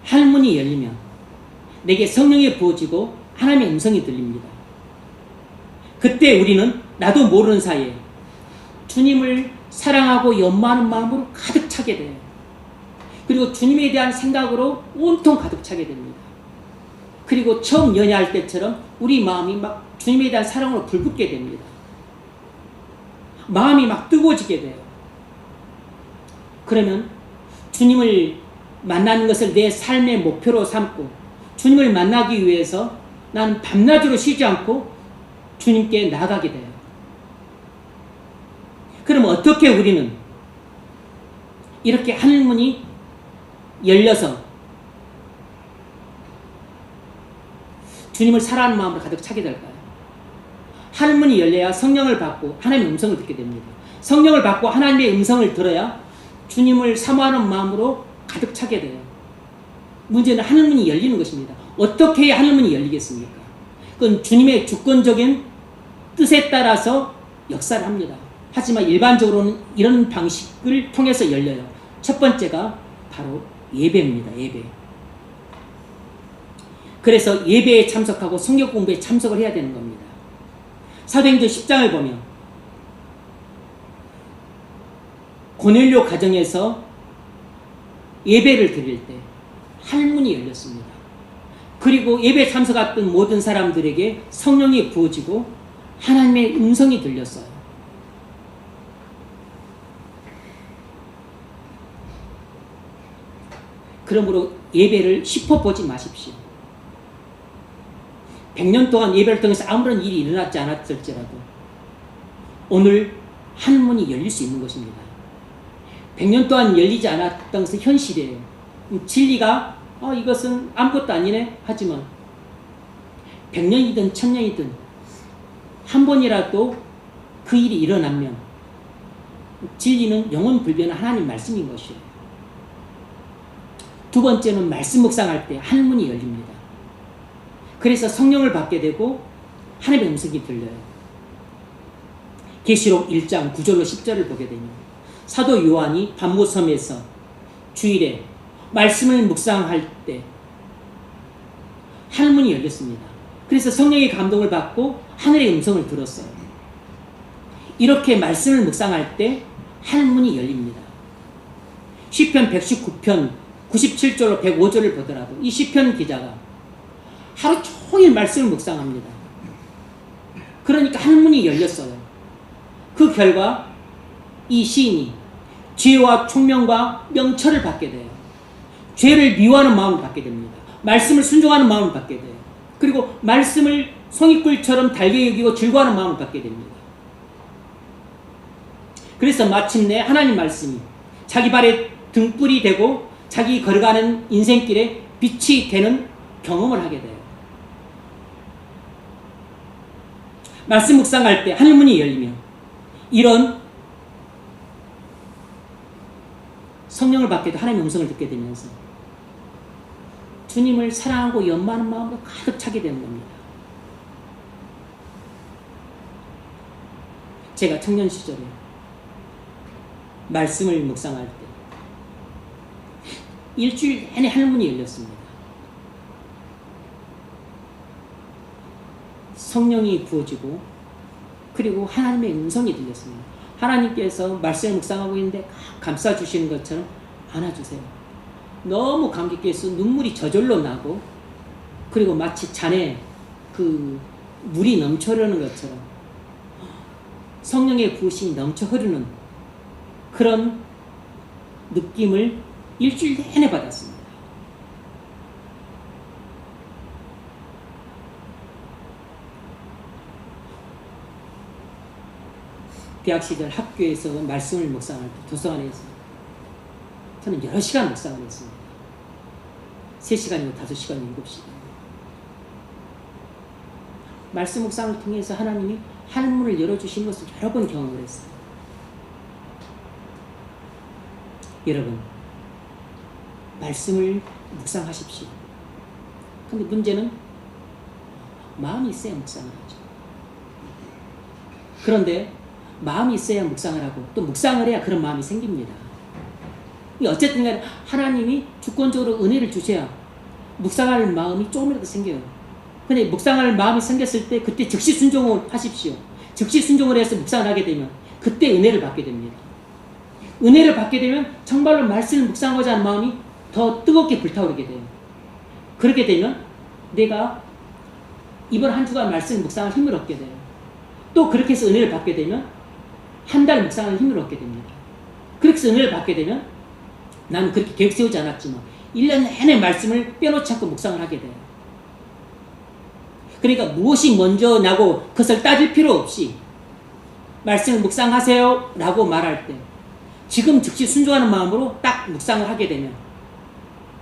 하늘문이 열리면 내게 성령이 부어지고 하나님의 음성이 들립니다. 그때 우리는 나도 모르는 사이에 주님을 사랑하고 연마하는 마음으로 가득 차게 돼요. 그리고 주님에 대한 생각으로 온통 가득 차게 됩니다. 그리고 처음 연애할 때처럼 우리 마음이 막 주님에 대한 사랑으로 불붙게 됩니다. 마음이 막 뜨거워지게 돼요. 그러면 주님을 만나는 것을 내 삶의 목표로 삼고 주님을 만나기 위해서 나는 밤낮으로 쉬지 않고 주님께 나아가게 돼요. 그럼 어떻게 우리는 이렇게 하늘문이 열려서 주님을 사랑하는 마음으로 가득 차게 될까요? 하늘문이 열려야 성령을 받고 하나님의 음성을 듣게 됩니다. 성령을 받고 하나님의 음성을 들어야 주님을 사모하는 마음으로 가득 차게 돼요. 문제는 하늘문이 열리는 것입니다. 어떻게 해야 하늘문이 열리겠습니까? 그건 주님의 주권적인 뜻에 따라서 역사를 합니다. 하지만 일반적으로는 이런 방식을 통해서 열려요. 첫 번째가 바로 예배입니다. 예배. 그래서 예배에 참석하고 성경 공부에 참석을 해야 되는 겁니다. 사도행전 10장을 보면 고넬료 가정에서 예배를 드릴 때 하늘문이 열렸습니다. 그리고 예배에 참석했던 모든 사람들에게 성령이 부어지고 하나님의 음성이 들렸어요. 그러므로 예배를 싶어보지 마십시오. 100년 동안 예배를 통해서 아무런 일이 일어나지 않았을지라도 오늘 하늘문이 열릴 수 있는 것입니다. 100년 동안 열리지 않았던 것은 현실이에요. 진리가 이것은 아무것도 아니네 하지만 100년이든 1000년이든 한 번이라도 그 일이 일어나면 진리는 영원 불변한 하나님 말씀인 것이에요. 두 번째는 말씀 묵상할 때 하늘문이 열립니다. 그래서 성령을 받게 되고 하나님의 음성이 들려요. 계시록 1장 9절로 10절을 보게 되면 사도 요한이 반모섬에서 주일에 말씀을 묵상할 때 하늘문이 열렸습니다. 그래서 성령의 감동을 받고 하늘의 음성을 들었어요. 이렇게 말씀을 묵상할 때 하늘문이 열립니다. 시편 119편 97절로 105절을 보더라도 이 시편 기자가 하루 종일 말씀을 묵상합니다. 그러니까 하늘문이 열렸어요. 그 결과 이 시인이 지혜와 총명과 명철을 받게 돼요. 죄를 미워하는 마음을 받게 됩니다. 말씀을 순종하는 마음을 받게 돼요. 그리고 말씀을 송이꿀처럼 달게 여기고 즐거워하는 마음을 받게 됩니다. 그래서 마침내 하나님 말씀이 자기 발에 등불이 되고 자기 걸어가는 인생길에 빛이 되는 경험을 하게 돼요. 말씀 묵상할 때 하늘문이 열리며 이런 성령을 받게도 하나님의 음성을 듣게 되면서 주님을 사랑하고 연마하는 마음으로 가득 차게 되는 겁니다. 제가 청년 시절에 말씀을 묵상할 때 일주일 내내 하늘문이 열렸습니다. 성령이 부어지고 그리고 하나님의 음성이 들렸습니다. 하나님께서 말씀을 묵상하고 있는데 감싸주시는 것처럼 안아주세요. 너무 감격해서 눈물이 저절로 나고 그리고 마치 잔에 그 물이 넘쳐 흐르는 것처럼 성령의 부으심이 넘쳐 흐르는 그런 느낌을 일주일 내내 받았습니다. 대학 시절 학교에서 말씀을 묵상할 때 도서관에서 저는 여러 시간 묵상을 했습니다. 3시간이고 5시간이고 7시간. 말씀 묵상을 통해서 하나님이 하늘문을 열어주신 것을 여러 번 경험을 했어요. 여러분, 말씀을 묵상하십시오. 근데 문제는 마음이 있어야 묵상을 하죠. 그런데 마음이 있어야 묵상을 하고 또 묵상을 해야 그런 마음이 생깁니다. 어쨌든 간에 하나님이 주권적으로 은혜를 주셔야 묵상할 마음이 조금이라도 생겨요. 근데 묵상할 마음이 생겼을 때 그때 즉시 순종을 하십시오. 즉시 순종을 해서 묵상을 하게 되면 그때 은혜를 받게 됩니다. 은혜를 받게 되면 정말로 말씀을 묵상하고자 하는 마음이 더 뜨겁게 불타오르게 돼요. 그렇게 되면 내가 이번 한 주간 말씀 묵상할 힘을 얻게 돼요. 또 그렇게 해서 은혜를 받게 되면 한 달 묵상할 힘을 얻게 됩니다. 그렇게 해서 은혜를 받게 되면 나는 그렇게 계획 세우지 않았지만 1년 내내 말씀을 빼놓지 않고 묵상을 하게 돼요. 그러니까 무엇이 먼저 나고 그것을 따질 필요 없이 말씀을 묵상하세요 라고 말할 때 지금 즉시 순종하는 마음으로 딱 묵상을 하게 되면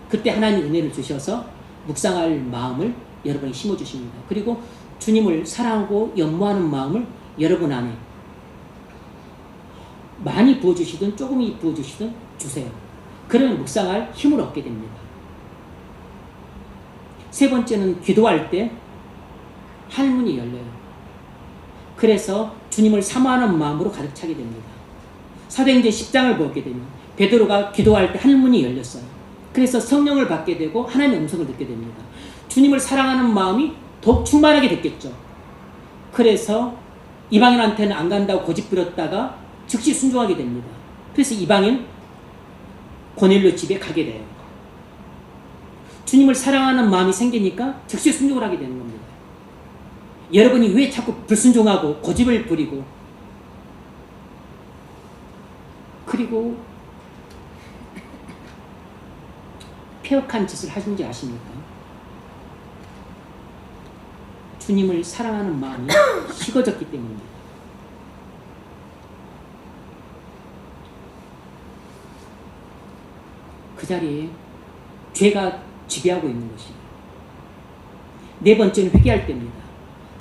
그때 하나님 은혜를 주셔서 묵상할 마음을 여러분이 심어주십니다. 그리고 주님을 사랑하고 연모하는 마음을 여러분 안에 많이 부어주시든 조금이 부어주시든 주세요. 그러면 묵상할 힘을 얻게 됩니다. 세 번째는 기도할 때 하늘문이 열려요. 그래서 주님을 사모하는 마음으로 가득 차게 됩니다. 사도행전 10장을 보게 되면 베드로가 기도할 때 하늘문이 열렸어요. 그래서 성령을 받게 되고 하나님의 음성을 듣게 됩니다. 주님을 사랑하는 마음이 더욱 충만하게 됐겠죠. 그래서 이방인한테는 안 간다고 고집 부렸다가 즉시 순종하게 됩니다. 그래서 이방인 고넬료 집에 가게 돼요. 주님을 사랑하는 마음이 생기니까 즉시 순종을 하게 되는 겁니다. 여러분이 왜 자꾸 불순종하고 고집을 부리고 그리고 폐역한 짓을 하신지 아십니까? 주님을 사랑하는 마음이 식어졌기 때문입니다. 그 자리에 죄가 지배하고 있는 것이에요. 네 번째는 회개할 때입니다.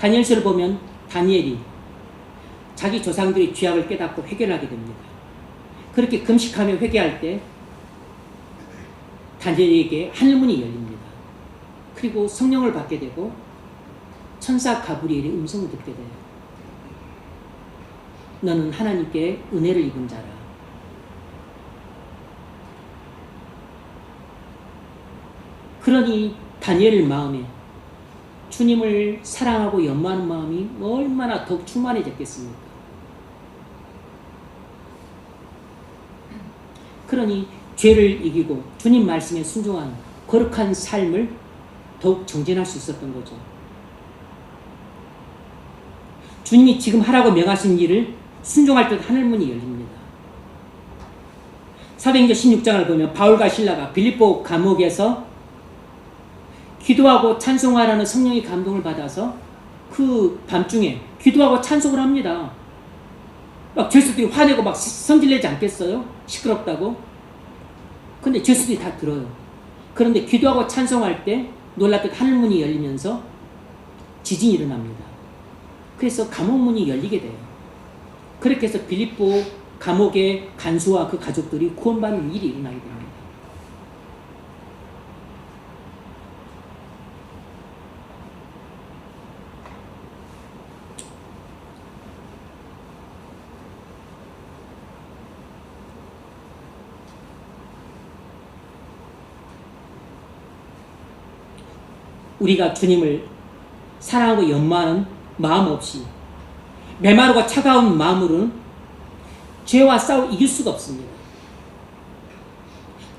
다니엘서를 보면 다니엘이 자기 조상들의 죄악을 깨닫고 회개를 하게 됩니다. 그렇게 금식하며 회개할 때 다니엘에게 하늘문이 열립니다. 그리고 성령을 받게 되고 천사 가브리엘의 음성을 듣게 돼요. 너는 하나님께 은혜를 입은 자라. 그러니 다니엘 마음에 주님을 사랑하고 연마하는 마음이 얼마나 더욱 충만해졌겠습니까? 그러니 죄를 이기고 주님 말씀에 순종한 거룩한 삶을 더욱 정진할 수 있었던 거죠. 주님이 지금 하라고 명하신 일을 순종할 때 하늘문이 열립니다. 사도행전 16장을 보면 바울과 실라가 빌립보 감옥에서 기도하고 찬송하라는 성령의 감동을 받아서 그 밤중에 기도하고 찬송을 합니다. 막 죄수들이 화내고 막 성질내지 않겠어요? 시끄럽다고. 근데 죄수들이 다 들어요. 그런데 기도하고 찬송할 때 놀랍게도 하늘문이 열리면서 지진이 일어납니다. 그래서 감옥문이 열리게 돼요. 그렇게 해서 빌립보 감옥의 간수와 그 가족들이 구원받는 일이 일어나게 됩니다. 우리가 주님을 사랑하고 연마하는 마음 없이 메마르고 차가운 마음으로는 죄와 싸워 이길 수가 없습니다.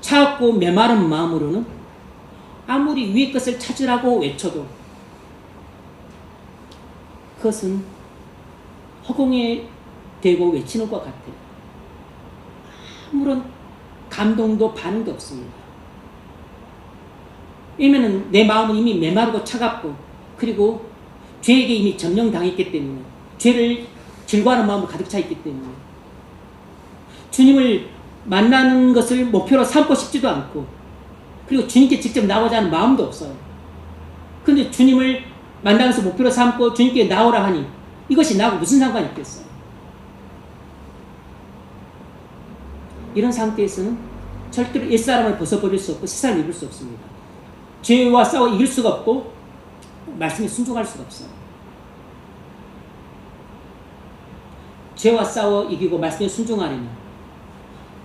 차갑고 메마른 마음으로는 아무리 위의 것을 찾으라고 외쳐도 그것은 허공에 대고 외치는 것 같아요. 아무런 감동도 반응도 없습니다. 왜냐면 내 마음은 이미 메마르고 차갑고 그리고 죄에게 이미 점령당했기 때문에 죄를 즐거워하는 마음으로 가득 차 있기 때문에 주님을 만나는 것을 목표로 삼고 싶지도 않고 그리고 주님께 직접 나오자 하는 마음도 없어요. 그런데 주님을 만나면서 목표로 삼고 주님께 나오라 하니 이것이 나하고 무슨 상관이 있겠어요? 이런 상태에서는 절대로 옛사람을 벗어버릴 수 없고 새사람을 입을 수 없습니다. 죄와 싸워 이길 수가 없고 말씀에 순종할 수가 없어요. 죄와 싸워 이기고 말씀에 순종하려면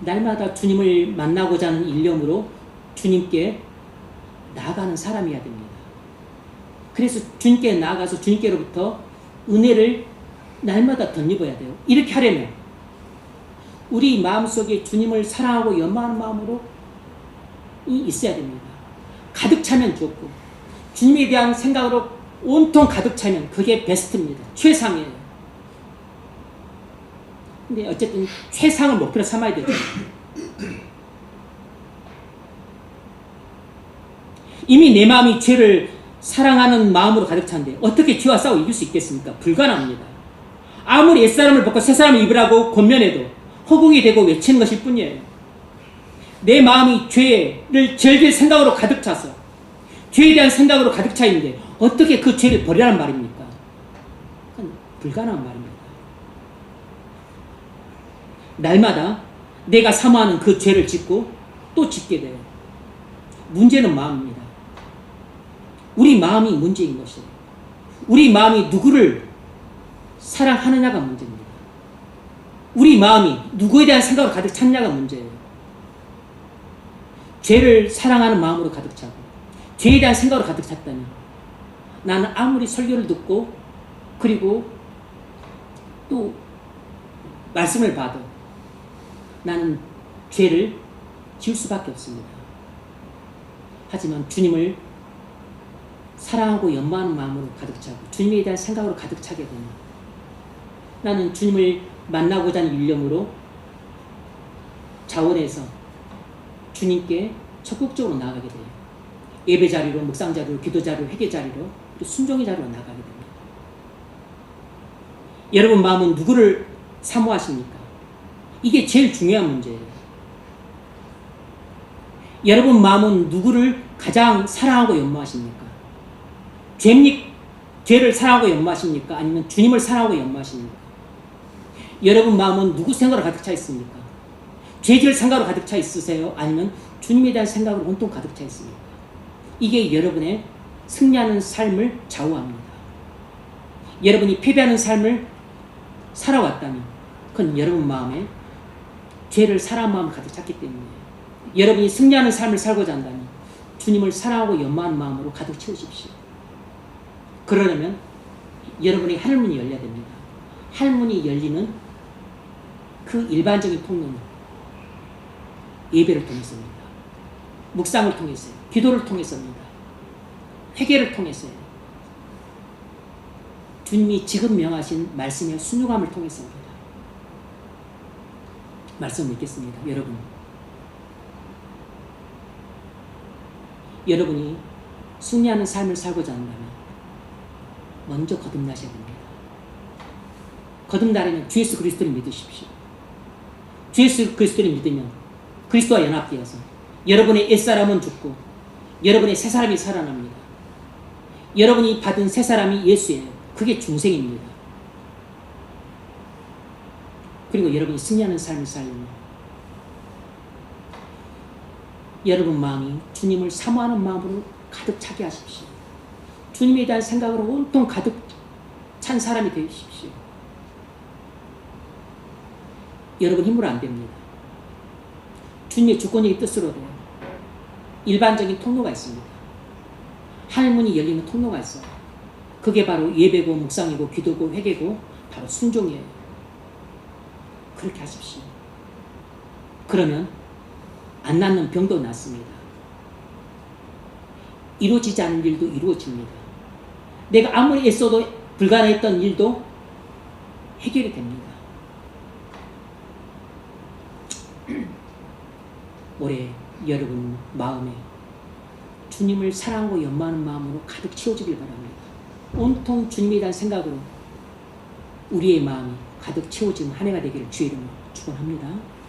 날마다 주님을 만나고자 하는 일념으로 주님께 나아가는 사람이어야 됩니다. 그래서 주님께 나아가서 주님께로부터 은혜를 날마다 덧입어야 돼요. 이렇게 하려면 우리 마음속에 주님을 사랑하고 연마하는 마음으로 있어야 됩니다. 가득 차면 좋고 주님에 대한 생각으로 온통 가득 차면 그게 베스트입니다. 최상이에요. 근데 어쨌든 최상을 목표로 삼아야 되죠. 이미 내 마음이 죄를 사랑하는 마음으로 가득 찬데 어떻게 죄와 싸워 이길 수 있겠습니까? 불가능합니다. 아무리 옛사람을 벗고 새사람을 입으라고 권면해도 허공이 되고 외치는 것일 뿐이에요. 내 마음이 죄를 즐길 생각으로 가득 차서 죄에 대한 생각으로 가득 차 있는데 어떻게 그 죄를 버리라는 말입니까? 그건 불가능한 말입니다. 날마다 내가 사모하는 그 죄를 짓고 또 짓게 돼요. 문제는 마음입니다. 우리 마음이 문제인 것이에요. 우리 마음이 누구를 사랑하느냐가 문제입니다. 우리 마음이 누구에 대한 생각으로 가득 찼냐가 문제예요. 죄를 사랑하는 마음으로 가득 차고 죄에 대한 생각으로 가득 찼다면 나는 아무리 설교를 듣고 그리고 또 말씀을 봐도 나는 죄를 지을 수밖에 없습니다. 하지만 주님을 사랑하고 연마하는 마음으로 가득 차고 주님에 대한 생각으로 가득 차게 되면 나는 주님을 만나고자 하는 일념으로 자원해서 주님께 적극적으로 나아가게 돼요. 예배 자리로, 묵상 자리로, 기도 자리로, 회개 자리로, 순종의 자리로 나아가게 됩니다. 여러분 마음은 누구를 사모하십니까? 이게 제일 중요한 문제예요. 여러분 마음은 누구를 가장 사랑하고 연마하십니까? 죄를 사랑하고 연마하십니까? 아니면 주님을 사랑하고 연마하십니까? 여러분 마음은 누구 생각으로 가득 차 있습니까? 죄질 생각으로 가득 차 있으세요? 아니면 주님에 대한 생각으로 온통 가득 차 있습니까? 이게 여러분의 승리하는 삶을 좌우합니다. 여러분이 패배하는 삶을 살아왔다면 그건 여러분 마음에 죄를 사랑하는 마음을 가득 찼기 때문에, 여러분이 승리하는 삶을 살고자 한다면 주님을 사랑하고 연마하는 마음으로 가득 채우십시오. 그러려면 여러분의 하늘문이 열려야 됩니다. 하늘문이 열리는 그 일반적인 통로는 예배를 통해서입니다. 묵상을 통해서요. 기도를 통해서입니다. 회개를 통해서요. 주님이 지금 명하신 말씀의 순종함을 통해서입니다. 말씀 믿겠습니다. 여러분이 승리하는 삶을 살고자 한다면 먼저 거듭나셔야 됩니다. 거듭나려면 주 예수 그리스도를 믿으십시오. 주 예수 그리스도를 믿으면 그리스도와 연합되어서 여러분의 옛사람은 죽고 여러분의 새사람이 살아납니다. 여러분이 받은 새사람이 예수예요. 그게 중생입니다. 그리고 여러분이 승리하는 삶을 살려면 여러분 마음이 주님을 사모하는 마음으로 가득 차게 하십시오. 주님에 대한 생각으로 온통 가득 찬 사람이 되십시오. 여러분 힘으로 안 됩니다. 주님의 주권적인 뜻으로도 일반적인 통로가 있습니다. 하늘문이 열리는 통로가 있어요. 그게 바로 예배고 묵상이고 기도고 회개고 바로 순종이에요. 그렇게 하십시오. 그러면 안 낫는 병도 낫습니다. 이루어지지 않은 일도 이루어집니다. 내가 아무리 애써도 불가능했던 일도 해결이 됩니다. 올해 여러분 마음에 주님을 사랑하고 연마하는 마음으로 가득 채워지길 바랍니다. 온통 주님에 대한 생각으로 우리의 마음이 가득 채워지는 한 해가 되기를 주의 이름으로 축원합니다.